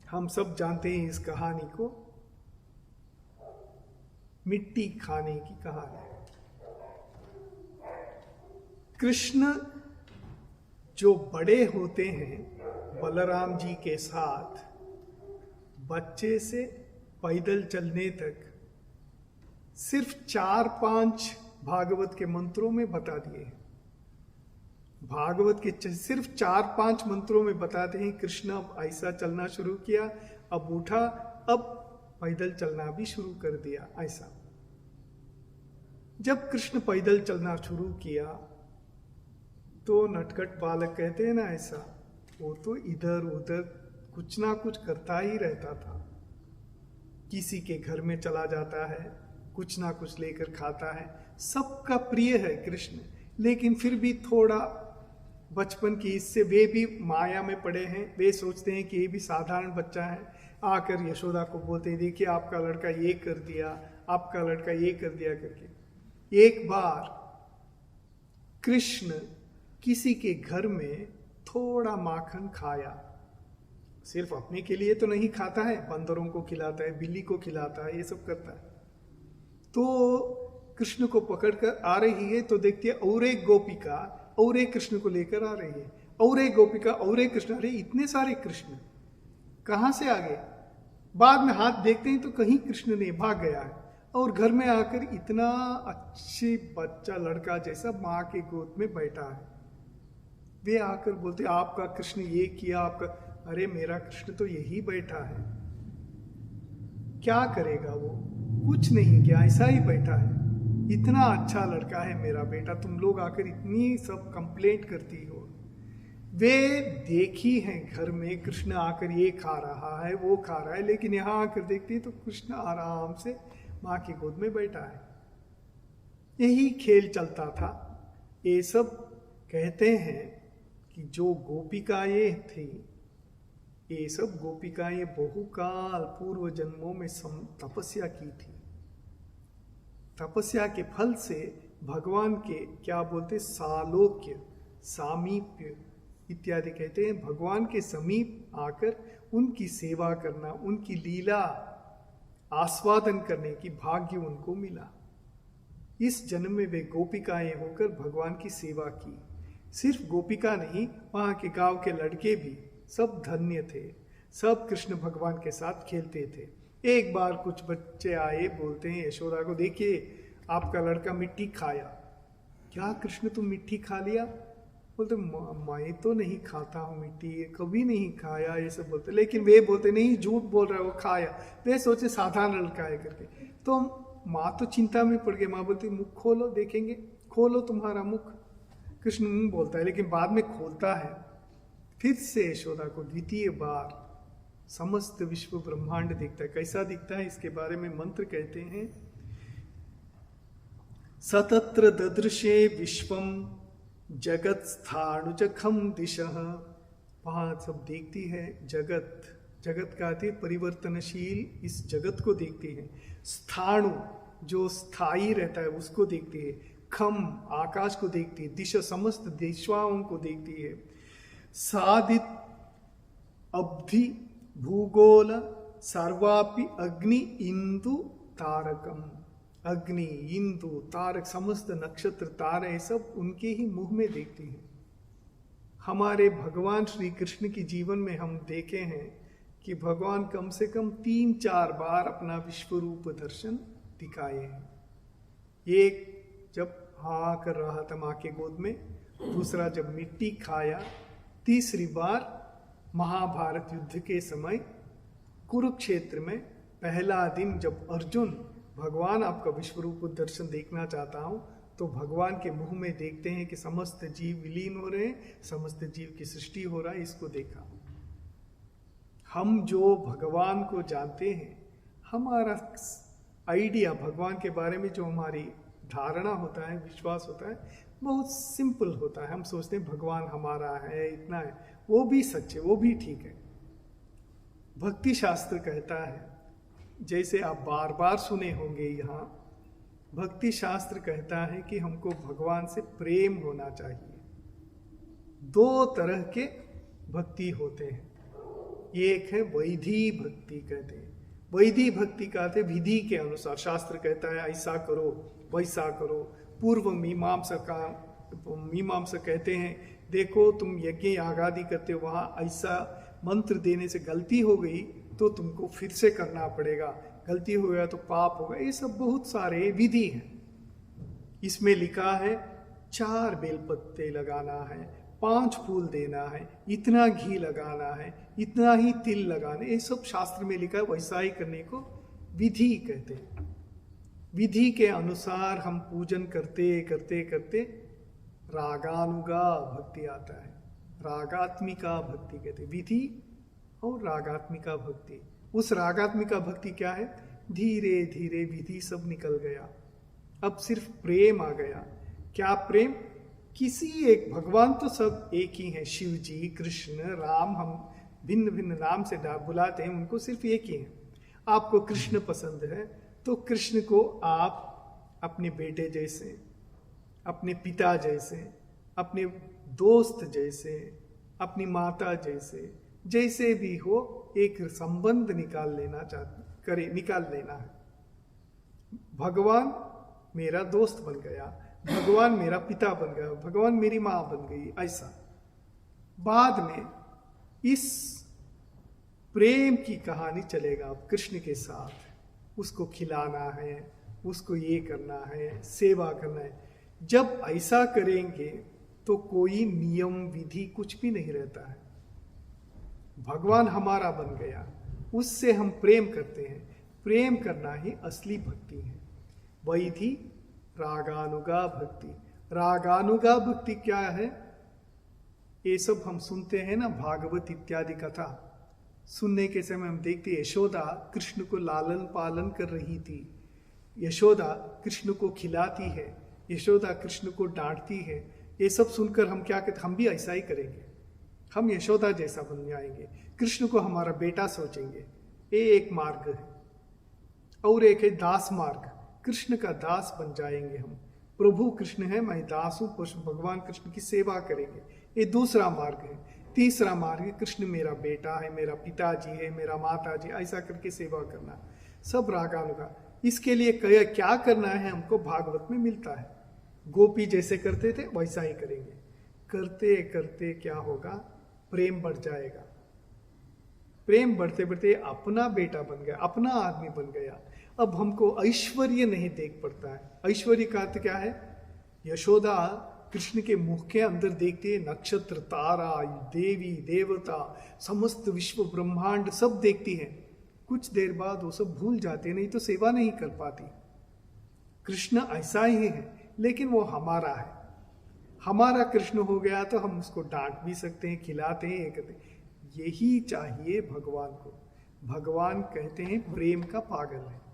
हम सब जानते हैं इस कहानी को, मिट्टी खाने की कहानी। कृष्ण जो बड़े होते हैं बलराम जी के साथ, बच्चे से पैदल चलने तक सिर्फ 4-5 भागवत के मंत्रों में बता दिए हैं। भागवत के सिर्फ 4-5 मंत्रों में बताते हैं कृष्ण अब ऐसा चलना शुरू किया, अब उठा, अब पैदल चलना भी शुरू कर दिया। ऐसा जब कृष्ण पैदल चलना शुरू किया तो नटखट बालक कहते हैं ना, ऐसा वो तो इधर उधर कुछ ना कुछ करता ही रहता था। किसी के घर में चला जाता है, कुछ ना कुछ लेकर खाता है, सबका प्रिय है कृष्ण। लेकिन फिर भी थोड़ा बचपन की इससे वे भी माया में पड़े हैं, वे सोचते हैं कि ये भी साधारण बच्चा है। आकर यशोदा को बोलते हैं देखिए आपका लड़का ये कर दिया, आपका लड़का ये कर दिया करके। एक बार कृष्ण किसी के घर में थोड़ा माखन खाया, सिर्फ अपने के लिए तो नहीं खाता है, बंदरों को खिलाता है, बिल्ली को खिलाता है, ये सब करता है। तो कृष्ण को पकड़कर आ रही है तो देखती है और एक गोपिका और एक कृष्ण को लेकर आ रही है, और एक गोपिका और एक कृष्ण। अरे इतने सारे कृष्ण कहां से आ गए? बाद में हाथ देखते हैं तो कहीं कृष्ण नहीं, भाग गया है। और घर में आकर इतना अच्छे बच्चा लड़का जैसा माँ के गोद में बैठा है। वे आकर बोलते आपका कृष्ण ये किया, आपका। अरे मेरा कृष्ण तो यही बैठा है, क्या करेगा वो? कुछ नहीं किया, ऐसा ही बैठा है। इतना अच्छा लड़का है मेरा बेटा, तुम लोग आकर इतनी सब कंप्लेंट करती हो। वे देखी हैं घर में कृष्ण आकर ये खा रहा है, वो खा रहा है, लेकिन यहाँ आकर देखती है तो कृष्ण आराम से माँ की गोद में बैठा है। यही खेल चलता था। ये सब कहते हैं कि जो गोपिकाएं थी, ये सब गोपिकाएं बहुकाल पूर्व जन्मों में तपस्या की थी। तपस्या के फल से भगवान के क्या बोलते, सालोक्य, सामीप्य इत्यादि कहते हैं, भगवान के समीप आकर उनकी सेवा करना, उनकी लीला आस्वादन करने की भाग्य उनको मिला। इस जन्म में वे गोपिकाएं होकर भगवान की सेवा की। सिर्फ गोपिका नहीं, वहाँ के गांव के लड़के भी सब धन्य थे, सब कृष्ण भगवान के साथ खेलते थे। एक बार कुछ बच्चे आए, बोलते हैं यशोदा को देखिए आपका लड़का मिट्टी खाया। क्या कृष्ण तुम मिट्टी खा लिया? बोलते मैं तो नहीं खाता हूँ मिट्टी, कभी नहीं खाया, ये सब बोलते। लेकिन वे बोलते नहीं झूठ बोल रहा है, वो खाया। वे सोचे साधारण लड़का है करके। तो माँ तो चिंता में पड़ गई। माँ बोलती मुख खोलो देखेंगे, खोलो तुम्हारा मुख। कृष्ण मुंह बोलता है लेकिन बाद में खोलता है। फिर से यशोदा को द्वितीय बार समस्त विश्व ब्रह्मांड दिखता है। कैसा दिखता है इसके बारे में मंत्र कहते हैं, सतत्र ददृशे विश्वम जगत स्थाणुजखम दिशः वहाँ सब देखती है जगत, जगत का अर्थ परिवर्तनशील इस जगत को देखती है। स्थाणु जो स्थायी रहता है उसको देखती है। खम आकाश को देखती है। दिशा समस्त दिशाओं को देखती है। साधित अब्धि भूगोल सर्वापि अग्नि इंदु तारकम। अग्नि इंदु तारक समस्त नक्षत्र तारे सब उनके ही मुंह में देखती है। हमारे भगवान श्री कृष्ण की जीवन में हम देखे हैं कि भगवान कम से कम 3-4 बार अपना विश्व रूप दर्शन दिखाए हैं। एक जब हाँ कर रहा था माँ के गोद में, दूसरा जब मिट्टी खाया, तीसरी बार महाभारत युद्ध के समय कुरुक्षेत्र में पहला दिन जब अर्जुन भगवान आपका विश्व रूप दर्शन देखना चाहता हूं, तो भगवान के मुंह में देखते हैं कि समस्त जीव विलीन हो रहे हैं, समस्त जीव की सृष्टि हो रहा है, इसको देखा। हम जो भगवान को जानते हैं, हमारा आइडिया भगवान के बारे में जो हमारी धारणा होता है, विश्वास होता है, बहुत सिंपल होता है। हम सोचते हैं भगवान हमारा है, इतना है। वो भी सच है, वो भी ठीक है। भक्ति शास्त्र कहता है, जैसे आप बार बार सुने होंगे यहाँ, भक्ति शास्त्र कहता है कि हमको भगवान से प्रेम होना चाहिए। 2 तरह के भक्ति होते हैं। एक है वैधि भक्ति कहते हैं। वैधि भक्ति कहते हैं विधि के अनुसार, शास्त्र कहता है ऐसा करो वैसा करो। पूर्व मीमांसा कहते हैं देखो तुम यज्ञ यागादि करते हो, वहाँ ऐसा मंत्र देने से गलती हो गई तो तुमको फिर से करना पड़ेगा, गलती हो गया तो पाप होगा। ये सब बहुत सारे विधि हैं। इसमें लिखा है 4 बेलपत्ते लगाना है, 5 फूल देना है, इतना घी लगाना है, इतना ही तिल लगाना है। ये सब शास्त्र में लिखा है। वैसा ही करने को विधि कहते हैं। विधि के अनुसार हम पूजन करते करते करते रागानुगा भक्ति आता है। रागात्मिका भक्ति कहते हैं। विधि और रागात्मिका भक्ति। उस रागात्मिका भक्ति क्या है? धीरे धीरे विधि सब निकल गया, अब सिर्फ प्रेम आ गया। क्या प्रेम? किसी एक, भगवान तो सब एक ही हैं, शिव जी, कृष्ण, राम, हम भिन्न भिन्न नाम से बुलाते हैं, उनको सिर्फ एक ही है। आपको कृष्ण पसंद है तो कृष्ण को आप अपने बेटे जैसे, अपने पिता जैसे, अपने दोस्त जैसे, अपनी माता जैसे, जैसे भी हो एक संबंध निकाल लेना है। भगवान मेरा दोस्त बन गया, भगवान मेरा पिता बन गया, भगवान मेरी माँ बन गई, ऐसा। बाद में इस प्रेम की कहानी चलेगा अब कृष्ण के साथ। उसको खिलाना है, उसको ये करना है, सेवा करना है। जब ऐसा करेंगे तो कोई नियम विधि कुछ भी नहीं रहता है। भगवान हमारा बन गया, उससे हम प्रेम करते हैं। प्रेम करना ही असली भक्ति है। वैधि रागानुगा भक्ति। रागानुगा भक्ति क्या है? ये सब हम सुनते हैं ना, भागवत इत्यादि कथा सुनने के समय हम देखते हैं यशोदा कृष्ण को लालन पालन कर रही थी, यशोदा कृष्ण को खिलाती है, यशोदा कृष्ण को डांटती है। ये सब सुनकर हम क्या कहते, हम भी ऐसा ही करेंगे, हम यशोदा जैसा बन जाएंगे, कृष्ण को हमारा बेटा सोचेंगे। ये एक मार्ग है। और एक है दास मार्ग, कृष्ण का दास बन जाएंगे हम। प्रभु कृष्ण है, मैं दास हूँ, भगवान कृष्ण की सेवा करेंगे। ये दूसरा मार्ग है। तीसरा मार्ग है कृष्ण मेरा बेटा है, मेरा पिताजी है, मेरा माताजी, ऐसा करके सेवा करना। सब रागानुगा। इसके लिए क्या करना है हमको भागवत में मिलता है। गोपी जैसे करते थे वैसा ही करेंगे। करते करते क्या होगा? प्रेम बढ़ जाएगा। प्रेम बढ़ते बढ़ते अपना बेटा बन गया, अपना आदमी बन गया। अब हमको ऐश्वर्य नहीं देख पड़ता है। ऐश्वर्य का अर्थ क्या है? यशोदा कृष्ण के मुख के अंदर देखते हैं नक्षत्र, तारा, देवी देवता, समस्त विश्व ब्रह्मांड सब देखती हैं। कुछ देर बाद वो सब भूल जाते, नहीं तो सेवा नहीं कर पाती। कृष्ण ऐसा ही है, लेकिन वो हमारा है। हमारा कृष्ण हो गया तो हम उसको डांट भी सकते हैं, खिलाते हैं, ये करते हैं। यही चाहिए भगवान को। भगवान कहते हैं प्रेम का पागल है,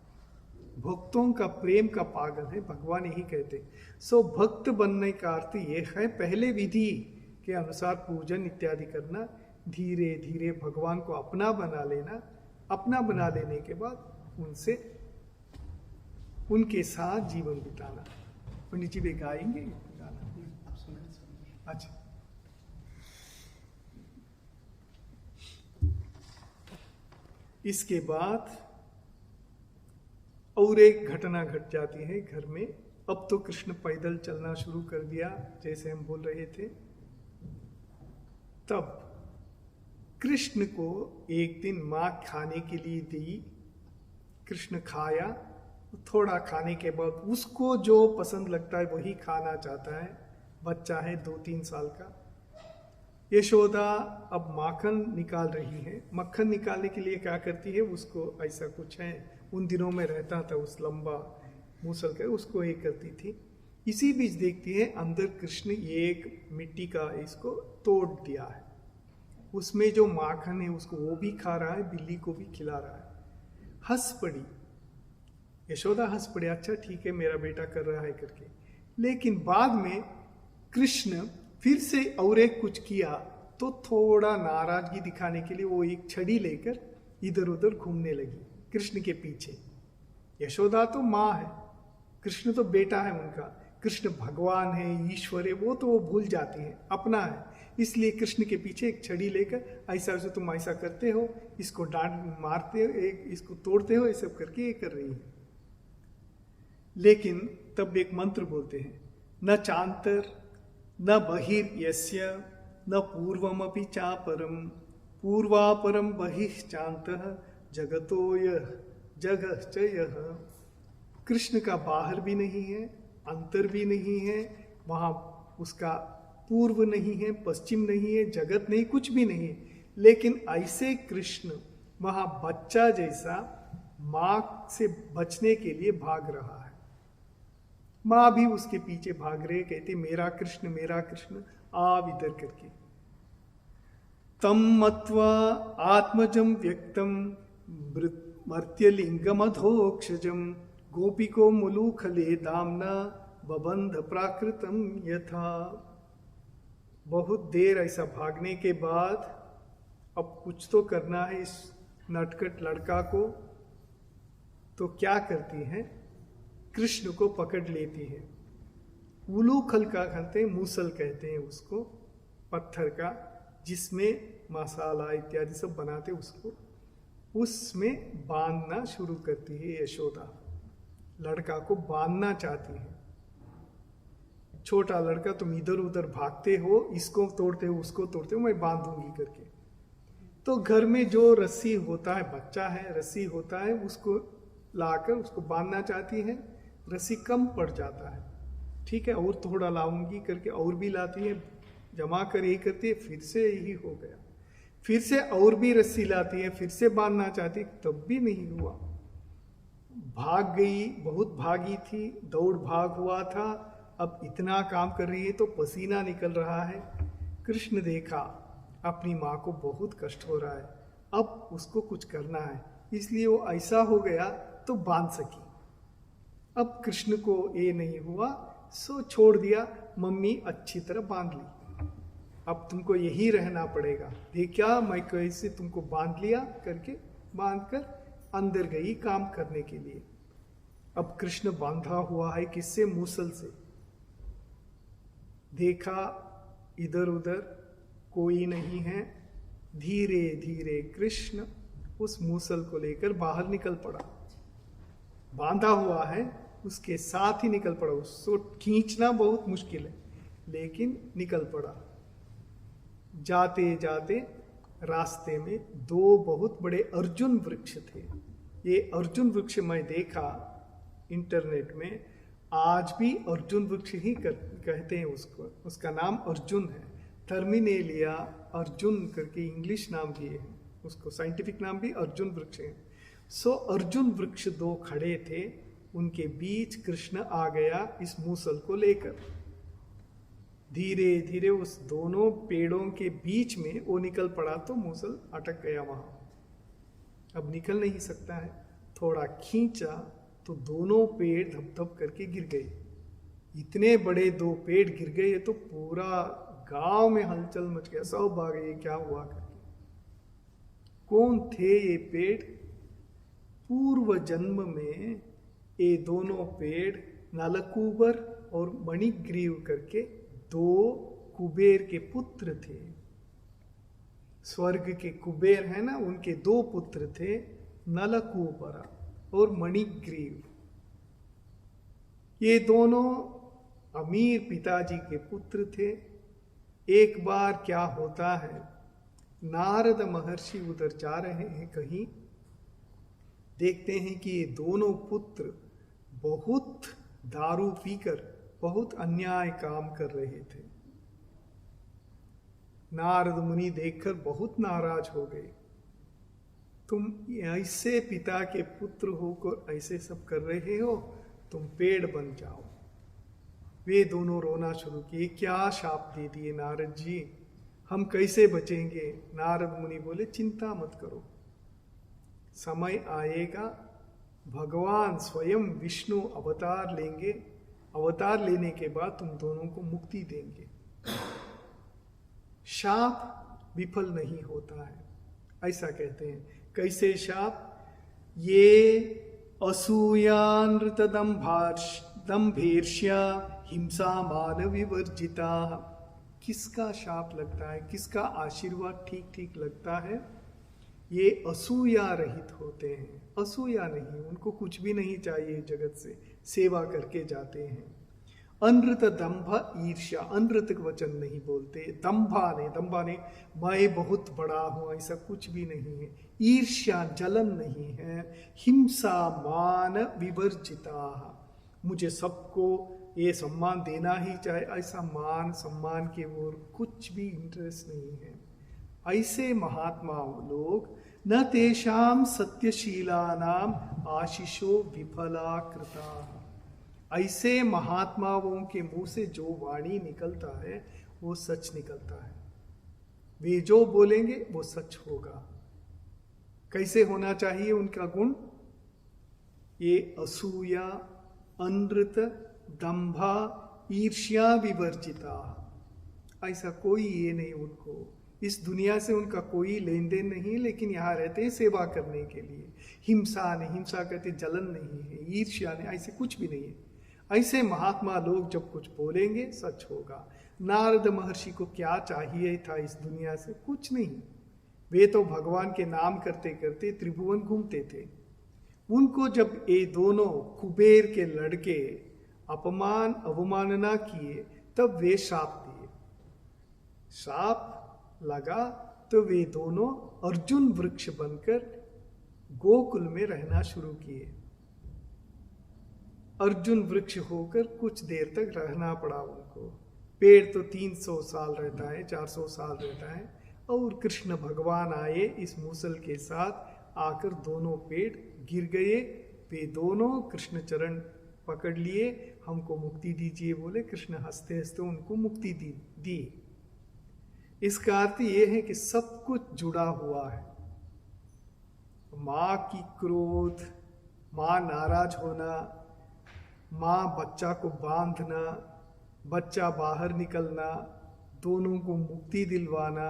भक्तों का प्रेम का पागल है, भगवान यही कहते हैं। सो भक्त बनने का अर्थ ये है, पहले विधि के अनुसार पूजन इत्यादि करना, धीरे धीरे भगवान को अपना बना लेना। अपना बना लेने के बाद उनसे उनके साथ जीवन बिताना। पंडित जी वे गाएंगे गाना? अच्छा, इसके बाद और एक घटना घट जाती है घर में। अब तो कृष्ण पैदल चलना शुरू कर दिया, जैसे हम बोल रहे थे। तब कृष्ण को एक दिन माँ खाने के लिए दी। कृष्ण खाया, थोड़ा खाने के बाद उसको जो पसंद लगता है वही खाना चाहता है। बच्चा है 2-3 साल का। यशोदा अब माखन निकाल रही है। मक्खन निकालने के लिए क्या करती है, उसको ऐसा कुछ है, उन दिनों में रहता था उस लंबा मूसल कर, उसको ये करती थी। इसी बीच देखती है अंदर कृष्ण एक मिट्टी का इसको तोड़ दिया है। उसमें जो माखन है उसको वो भी खा रहा है, बिल्ली को भी खिला रहा है। हंस पड़ी यशोदा, हंस पड़े, अच्छा ठीक है मेरा बेटा कर रहा है करके। लेकिन बाद में कृष्ण फिर से और एक कुछ किया तो थोड़ा नाराजगी दिखाने के लिए वो एक छड़ी लेकर इधर उधर घूमने लगी कृष्ण के पीछे। यशोदा तो माँ है, कृष्ण तो बेटा है उनका। कृष्ण भगवान है, ईश्वर है, वो तो वो भूल जाती है, अपना है। इसलिए कृष्ण के पीछे एक छड़ी लेकर ऐसा ऐसा तुम ऐसा करते हो, इसको डांट मारते हो, इसको तोड़ते हो, ये सब करके ये कर रही है। लेकिन तब एक मंत्र बोलते हैं, न चांतर न बहिर्यस्य न पूर्वमपि चापरम पूर्वापरम बहिश्चान्तः जगतो यः जगश्च यः। कृष्ण का बाहर भी नहीं है, अंतर भी नहीं है, वहाँ उसका पूर्व नहीं है, पश्चिम नहीं है, जगत नहीं, कुछ भी नहीं है। लेकिन ऐसे कृष्ण वहाँ बच्चा जैसा माँ से बचने के लिए भाग रहा है। माँ भी उसके पीछे भाग रहे, कहते मेरा कृष्ण आव इधर करके। तम मत्वा आत्मजम व्यक्तम मर्त्यलिंगमधोक्षजम गोपिको मुलुखले दामना बबंध प्राकृतम यथा। बहुत देर ऐसा भागने के बाद अब कुछ तो करना है इस नटखट लड़का को। तो क्या करती है, कृष्ण को पकड़ लेती है। उलूखल का कहते हैं, मूसल कहते हैं उसको, पत्थर का जिसमें मसाला इत्यादि सब बनाते, उसको उसमें बांधना शुरू करती है यशोदा। लड़का को बांधना चाहती है। छोटा लड़का, तुम इधर उधर भागते हो, इसको तोड़ते हो, उसको तोड़ते हो, मैं बांधूंगी करके। तो घर में जो रस्सी होता है, बच्चा है, रस्सी होता है, उसको लाकर उसको बांधना चाहती है। रस्सी कम पड़ जाता है, ठीक है, और थोड़ा लाऊंगी करके और भी लाती है, जमा कर ये करती है, फिर से यही हो गया। फिर से और भी रस्सी लाती है, फिर से बांधना चाहती है, तब भी नहीं हुआ। भाग गई, बहुत भागी थी, दौड़ भाग हुआ था। अब इतना काम कर रही है तो पसीना निकल रहा है। कृष्ण देखा अपनी माँ को बहुत कष्ट हो रहा है, अब उसको कुछ करना है, इसलिए वो ऐसा हो गया तो बांध सकी। अब कृष्ण को ये नहीं हुआ, सो छोड़ दिया, मम्मी अच्छी तरह बांध ली, अब तुमको यही रहना पड़ेगा। देखा मैं कैसे तुमको बांध लिया करके, बांध कर अंदर गई काम करने के लिए। अब कृष्ण बांधा हुआ है किससे, मूसल से। देखा इधर उधर कोई नहीं है, धीरे धीरे कृष्ण उस मूसल को लेकर बाहर निकल पड़ा। बांधा हुआ है, उसके साथ ही निकल पड़ा। उसको खींचना बहुत मुश्किल है, लेकिन निकल पड़ा। जाते जाते रास्ते में 2 बहुत बड़े अर्जुन वृक्ष थे। ये अर्जुन वृक्ष मैं देखा इंटरनेट में, आज भी अर्जुन वृक्ष ही कहते हैं उसको। उसका नाम अर्जुन है, टर्मिनेलिया अर्जुन करके इंग्लिश नाम दिए हैं उसको, साइंटिफिक नाम भी अर्जुन वृक्ष है। सो अर्जुन वृक्ष 2 खड़े थे, उनके बीच कृष्ण आ गया इस मूसल को लेकर। धीरे धीरे उस दोनों पेड़ों के बीच में वो निकल पड़ा तो मूसल अटक गया वहां, अब निकल नहीं सकता है। थोड़ा खींचा तो दोनों पेड़ धप-धप करके गिर गए। इतने बड़े 2 पेड़ गिर गए तो पूरा गांव में हलचल मच गया, सब भागे, क्या हुआ करके। कौन थे ये पेड़? पूर्व जन्म में ये दोनों पेड़ नलकूबर और मणिग्रीव करके दो कुबेर के पुत्र थे। स्वर्ग के कुबेर है ना, उनके दो पुत्र थे, नलकूबर और मणिग्रीव। ये दोनों अमीर पिताजी के पुत्र थे। एक बार क्या होता है, नारद महर्षि उधर जा रहे हैं कहीं, देखते हैं कि ये दोनों पुत्र बहुत दारू पीकर बहुत अन्याय काम कर रहे थे। नारद मुनि देखकर बहुत नाराज हो गए। तुम ऐसे पिता के पुत्र होकर ऐसे सब कर रहे हो, तुम पेड़ बन जाओ। वे दोनों रोना शुरू किए, क्या शाप दे दिए नारद जी, हम कैसे बचेंगे? नारद मुनि बोले, चिंता मत करो, समय आएगा, भगवान स्वयं विष्णु अवतार लेंगे, अवतार लेने के बाद तुम दोनों को मुक्ति देंगे। शाप विफल नहीं होता है, ऐसा कहते हैं। कैसे शाप? ये असूयानृत दंभेर्ष्या हिंसा मान विवर्जिता। किसका शाप लगता है, किसका आशीर्वाद ठीक ठीक लगता है? ये असूया रहित होते हैं। असूया नहीं, उनको कुछ भी नहीं चाहिए जगत से, सेवा करके जाते हैं। अनृत दंभ ईर्ष्या, अनृत वचन नहीं बोलते। दंभा ने मैं बहुत बड़ा हूं, ऐसा कुछ भी नहीं है। ईर्ष्या जलन नहीं है। हिंसा मान विवर्जिता, मुझे सबको ये सम्मान देना ही चाहिए, ऐसा मान सम्मान के ओर कुछ भी इंटरेस्ट नहीं है। ऐसे महात्मा लोग न तेषाम सत्यशीलानाम आशीषो विफला कृता। ऐसे महात्माओं के मुंह से जो वाणी निकलता है वो सच निकलता है। वे जो बोलेंगे वो सच होगा। कैसे होना चाहिए उनका गुण? ये असूया, अनृत, दंभा, ईर्ष्या विवर्जिता, ऐसा कोई ये नहीं उनको। इस दुनिया से उनका कोई लेन देन नहीं, लेकिन यहाँ रहते हैं सेवा करने के लिए। हिंसा नहीं, हिंसा कहते जलन नहीं है, ईर्ष्या नहीं, ऐसे कुछ भी नहीं है। ऐसे महात्मा लोग जब कुछ बोलेंगे सच होगा। नारद महर्षि को क्या चाहिए था इस दुनिया से? कुछ नहीं। वे तो भगवान के नाम करते करते त्रिभुवन घूमते थे। उनको जब ये दोनों कुबेर के लड़के अपमान अवमानना किए, तब वे शाप दिए। शाप लगा तो वे दोनों अर्जुन वृक्ष बनकर गोकुल में रहना शुरू किए। अर्जुन वृक्ष होकर कुछ देर तक रहना पड़ा उनको। पेड़ तो 300 साल रहता है, 400 साल रहता है, और कृष्ण भगवान आए इस मूसल के साथ, आकर दोनों पेड़ गिर गए। वे दोनों कृष्ण चरण पकड़ लिए, हमको मुक्ति दीजिए बोले। कृष्ण हंसते हंसते उनको मुक्ति दी। इसका अर्थ ये है कि सब कुछ जुड़ा हुआ है। माँ की क्रोध, माँ नाराज होना, माँ बच्चा को बांधना, बच्चा बाहर निकलना, दोनों को मुक्ति दिलवाना,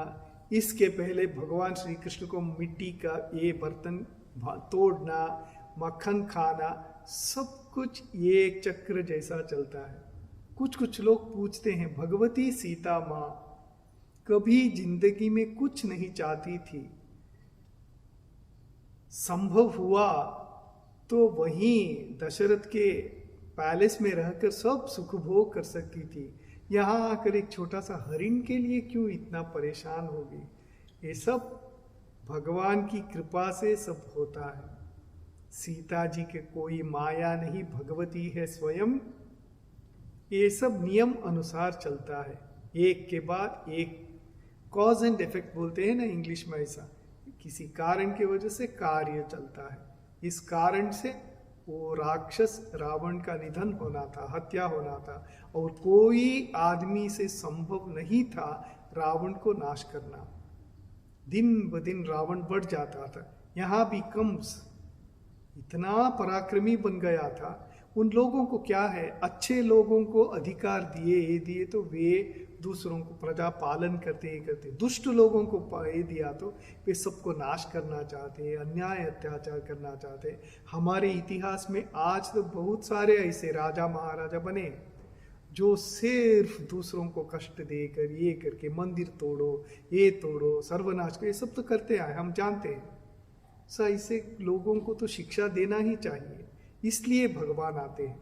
इसके पहले भगवान श्री कृष्ण को मिट्टी का ये बर्तन तोड़ना, मक्खन खाना, सब कुछ ये एक चक्र जैसा चलता है। कुछ लोग पूछते हैं, भगवती सीता माँ कभी जिंदगी में कुछ नहीं चाहती थी, संभव हुआ तो वहीं दशरथ के पैलेस में रहकर सब सुख भोग कर सकती थी, यहाँ आकर एक छोटा सा हरिण के लिए क्यों इतना परेशान होगी? ये सब भगवान की कृपा से सब होता है। सीता जी के कोई माया नहीं, भगवती है स्वयं। ये सब नियम अनुसार चलता है, एक के बाद एक। कॉज एंड इफेक्ट बोलते हैं ना इंग्लिश में, ऐसा किसी कारण की वजह से कार्य चलता है। इस कारण से वो राक्षस रावण का निधन होना था, हत्या होना था, और कोई आदमी से संभव नहीं था रावण को नाश करना। दिन ब दिन रावण बढ़ जाता था। यहाँ भी कंस इतना पराक्रमी बन गया था। उन लोगों को क्या है, अच्छे लोगों को अधिकार दिए तो वे दूसरों को प्रजा पालन करते दुष्ट लोगों को ये दिया तो वे सबको नाश करना चाहते हैं, अन्याय अत्याचार करना चाहते हैं। हमारे इतिहास में आज तो बहुत सारे ऐसे राजा महाराजा बने जो सिर्फ दूसरों को कष्ट देकर ये करके मंदिर तोड़ो, ये तोड़ो, सर्वनाश करो, ये सब तो करते आए, हम जानते हैं। ऐसे लोगों को तो शिक्षा देना ही चाहिए। इसलिए भगवान आते हैं।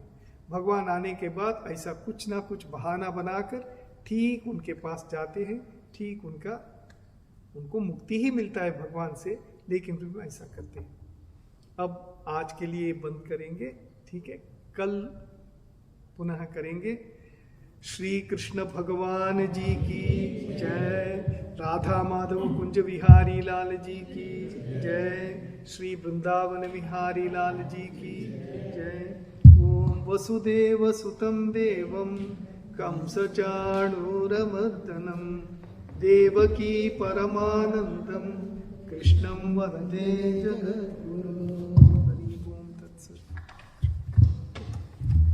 भगवान आने के बाद ऐसा कुछ ना कुछ बहाना बनाकर ठीक उनके पास जाते हैं, ठीक उनको मुक्ति ही मिलता है भगवान से, लेकिन फिर भी ऐसा करते हैं। अब आज के लिए बंद करेंगे, ठीक है, कल पुनः करेंगे। श्री कृष्ण भगवान जी की जय, राधा माधव कुंज विहारी लाल जी की जय, श्री वृंदावन विहारी लाल जी की जय। ओम वसुदेव सुतं देवं कंसचाणूरमर्दनं देवकी परमानंदं कृष्णं वन्दे जगद्गुरुं। हरि ओम तत्सत्।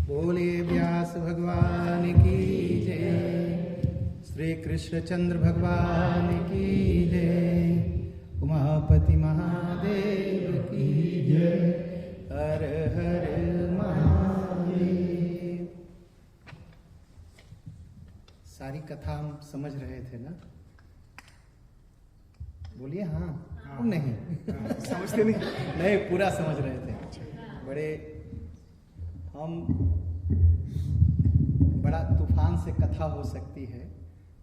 बोले व्यास भगवान की जय, श्री कृष्णचंद्र भगवान की जय, उमापति महादेव की जय, हर हर महादेव। सारी कथा हम समझ रहे थे ना? बोलिए हाँ, नहीं समझते नहीं, पूरा समझ रहे थे। बड़े हम बड़ा तूफान से कथा हो सकती है,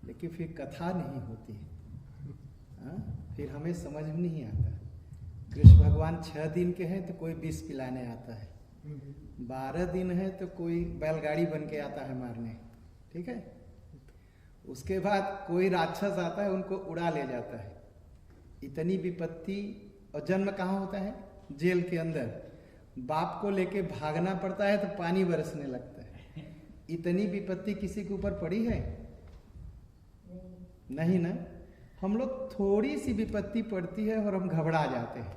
लेकिन फिर कथा नहीं होती है। फिर हमें समझ में नहीं आता। कृष्ण भगवान 6 दिन के हैं तो कोई विष पिलाने आता है, 12 दिन है तो कोई बैलगाड़ी बन के आता है मारने, ठीक है। उसके बाद कोई राक्षस आता है, उनको उड़ा ले जाता है। इतनी विपत्ति, और जन्म कहाँ होता है? जेल के अंदर। बाप को लेके भागना पड़ता है तो पानी बरसने लगता है। इतनी विपत्ति किसी के ऊपर पड़ी है? नहीं ना। हम लोग थोड़ी सी विपत्ति पड़ती है और हम घबरा जाते हैं।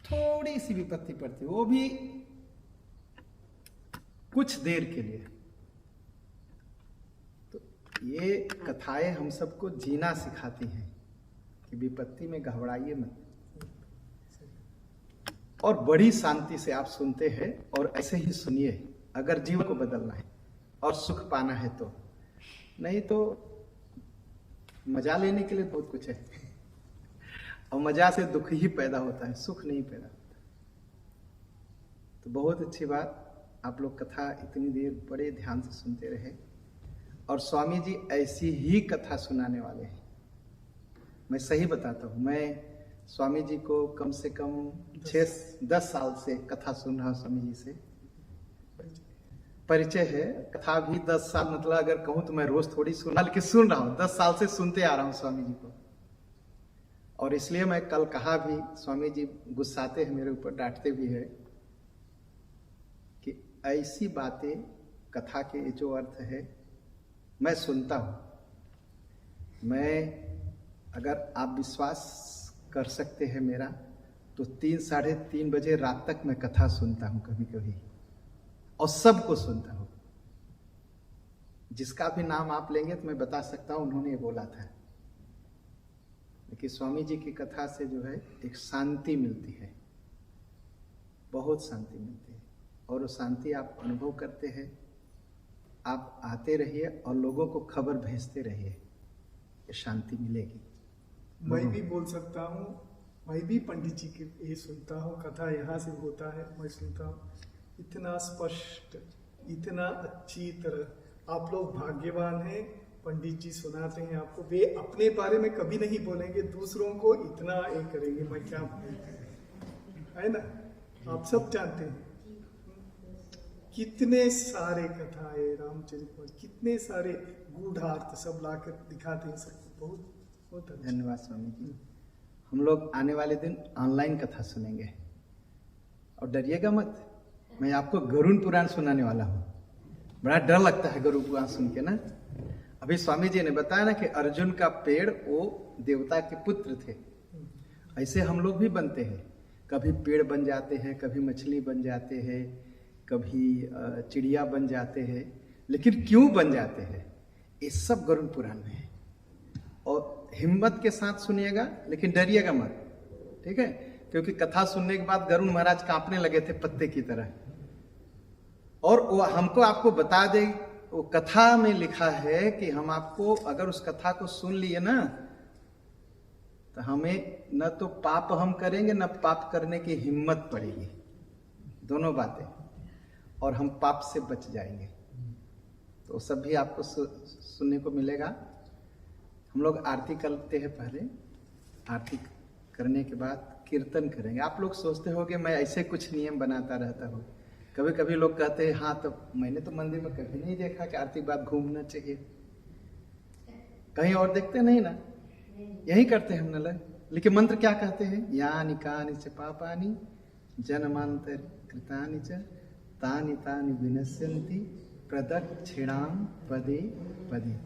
थोड़ी सी विपत्ति पड़ती है, वो भी कुछ देर के लिए। तो ये कथाएं हम सबको जीना सिखाती हैं कि विपत्ति में घबराइए मत, और बड़ी शांति से आप सुनते हैं, और ऐसे ही सुनिए अगर जीवन को बदलना है और सुख पाना है तो। नहीं तो मजा लेने के लिए बहुत कुछ है, और मजा से दुख ही पैदा होता है, सुख नहीं पैदा होता। तो बहुत अच्छी बात, आप लोग कथा इतनी देर बड़े ध्यान से सुनते रहे, और स्वामी जी ऐसी ही कथा सुनाने वाले हैं। मैं सही बताता हूँ, मैं स्वामी जी को कम से कम 6-10 साल से कथा सुन रहा हूँ। स्वामी जी से परिचय है, कथा भी 10 साल, मतलब अगर कहूँ तो मैं रोज थोड़ी सुना, लेकिन सुन रहा हूँ, 10 साल से सुनते आ रहा हूँ स्वामी जी को। और इसलिए मैं कल कहा भी, स्वामी जी गुस्साते हैं मेरे ऊपर, डांटते भी है कि ऐसी बातें कथा के जो अर्थ है मैं सुनता हूँ। मैं, अगर आप विश्वास कर सकते हैं मेरा, तो 3-3:30 बजे रात तक मैं कथा सुनता हूँ कभी कभी, और सबको सुनता हूँ। जिसका भी नाम आप लेंगे तो मैं बता सकता हूँ, उन्होंने ये बोला था। लेकिन स्वामी जी की कथा से जो है एक शांति मिलती है, बहुत शांति मिलती है, और वो शांति आप अनुभव करते हैं। आप आते रहिए और लोगों को खबर भेजते रहिए, ये शांति मिलेगी। मैं भी बोल सकता हूँ, मैं भी पंडित जी की ये सुनता हूँ, कथा यहाँ से होता है, मैं सुनता हूँ। इतना स्पष्ट, इतना अच्छी तरह, आप लोग भाग्यवान हैं, पंडित जी सुनाते हैं आपको। वे अपने बारे में कभी नहीं बोलेंगे, दूसरों को इतना ये करेंगे, मैं क्या है ना, आप सब जानते हैं। कितने सारे कथाएं रामचरित, कितने सारे गूढ़ार्थ सब लाकर दिखाते हैं सबको। बहुत अच्छा। धन्यवाद स्वामी जी। हम लोग आने वाले दिन ऑनलाइन कथा सुनेंगे, और डरिएगा मत, मैं आपको गरुड़ पुराण सुनाने वाला हूँ। बड़ा डर लगता है गरुड़ पुराण सुन के ना। अभी स्वामी जी ने बताया ना कि अर्जुन का पेड़ वो देवता के पुत्र थे, ऐसे हम लोग भी बनते हैं। कभी पेड़ बन जाते हैं, कभी मछली बन जाते हैं, कभी चिड़िया बन जाते हैं। लेकिन क्यों बन जाते हैं? ये सब गरुड़ पुराण में है। और हिम्मत के साथ सुनिएगा, लेकिन डरिएगा मत, ठीक है? क्योंकि कथा सुनने के बाद गरुड़ महाराज कांपने लगे थे पत्ते की तरह। और वो हमको आपको बता दे, वो कथा में लिखा है कि हम आपको अगर उस कथा को सुन लिए ना, तो हमें न तो पाप हम करेंगे न पाप करने की हिम्मत पड़ेगी, दोनों बातें, और हम पाप से बच जाएंगे। तो सब भी आपको सुनने को मिलेगा। हम लोग आरती करते हैं, पहले आरती करने के बाद कीर्तन करेंगे। आप लोग सोचते होंगे मैं ऐसे कुछ नियम बनाता रहता हूँ। कभी कभी लोग कहते हैं हाँ, तो मैंने तो मंदिर में कभी नहीं देखा कि आरती के बाद घूमना चाहिए। कहीं और देखते नहीं ना, यही करते हैं हम न। लेकिन मंत्र क्या कहते हैं? यानि कानि च पापानि जन्मांतर कृतानि च तानि तानि विनश्यन्ति प्रदक्षिणाम पदे पदे।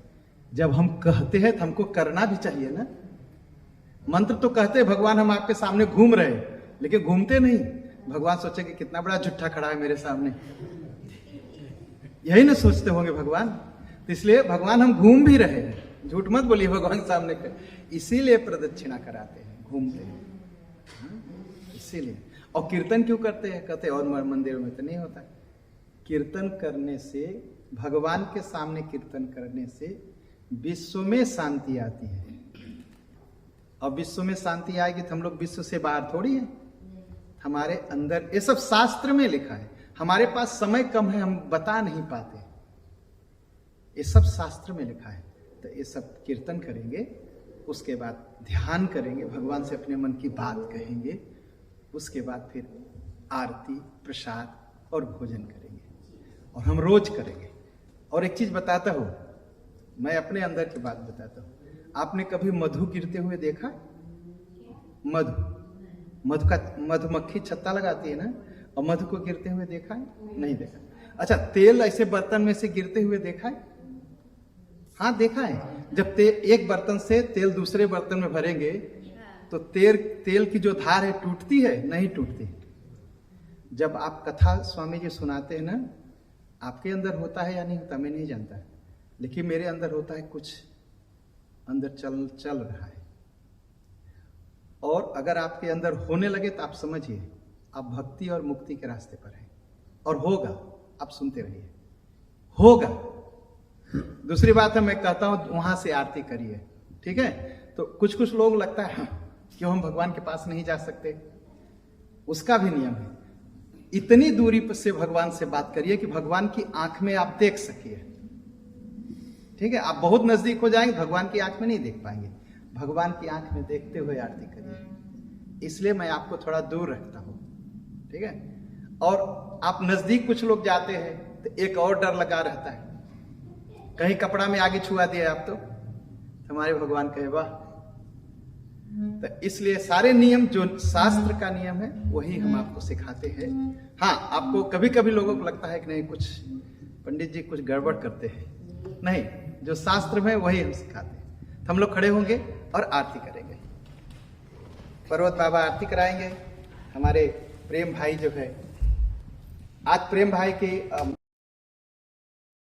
जब हम कहते हैं तो हमको करना भी चाहिए ना। मंत्र तो कहते हैं भगवान हम आपके सामने घूम रहे हैं, लेकिन घूमते नहीं। भगवान सोचेंगे कितना बड़ा झूठा खड़ा है मेरे सामने, यही ना सोचते होंगे भगवान। तो इसलिए भगवान हम घूम भी रहे हैं, झूठ मत बोलिए भगवान सामने कर, इसीलिए प्रदक्षिणा कराते हैं, घूमते हैं इसीलिए। और कीर्तन क्यों करते हैं? कहते हैं और मंदिरों में तो नहीं होता। कीर्तन करने से, भगवान के सामने कीर्तन करने से विश्व में शांति आती है। और विश्व में शांति आएगी तो हम लोग विश्व से बाहर थोड़ी है, हमारे अंदर। ये सब शास्त्र में लिखा है। हमारे पास समय कम है, हम बता नहीं पाते, ये सब शास्त्र में लिखा है। तो ये सब कीर्तन करेंगे, उसके बाद ध्यान करेंगे, भगवान से अपने मन की बात कहेंगे, उसके बाद फिर आरती, प्रसाद और भोजन करेंगे। और हम रोज करेंगे। और एक चीज बताता हूं, मैं अपने अंदर की बात बताता हूं। आपने कभी मधु गिरते हुए देखा? मधु का मधुमक्खी छत्ता लगाती है ना, और मधु को गिरते हुए देखा है? नहीं देखा। अच्छा, तेल ऐसे बर्तन में से गिरते हुए देखा है? हाँ देखा है। जब एक बर्तन से तेल दूसरे बर्तन में भरेंगे तो तेल की जो धार है टूटती है? नहीं टूटती। जब आप कथा स्वामी जी सुनाते हैं ना, आपके अंदर होता है या नहीं होता मैं नहीं जानता, लेकिन मेरे अंदर होता है, कुछ अंदर चल रहा है। और अगर आपके अंदर होने लगे तो आप समझिए आप भक्ति और मुक्ति के रास्ते पर हैं। और होगा, आप सुनते रहिए, होगा। दूसरी बात है, मैं कहता हूं वहां से आरती करिए, ठीक है? तो कुछ लोग लगता है क्यों हम भगवान के पास नहीं जा सकते, उसका भी नियम है। इतनी दूरी से भगवान से बात करिए कि भगवान की आंख में आप देख सकिए, ठीक है? आप बहुत नजदीक हो जाएंगे, भगवान की आंख में नहीं देख पाएंगे। भगवान की आंख में देखते हुए आरती करिए। इसलिए मैं आपको थोड़ा दूर रखता हूं, ठीक है? और आप नजदीक कुछ लोग जाते हैं तो एक और डर लगा रहता है, कहीं कपड़ा में आगे छुआ दिया आप तो हमारे भगवान कहे वाह। तो इसलिए सारे नियम जो शास्त्र का नियम है वही हम आपको सिखाते हैं। हाँ, आपको कभी कभी लोगों को लगता है कि नहीं कुछ पंडित जी कुछ गड़बड़ करते हैं, नहीं, जो शास्त्र में वही हम सिखाते हैं। तो हम लोग खड़े होंगे और आरती करेंगे। पर्वत बाबा आरती कराएंगे। हमारे प्रेम भाई जो है, आज प्रेम भाई की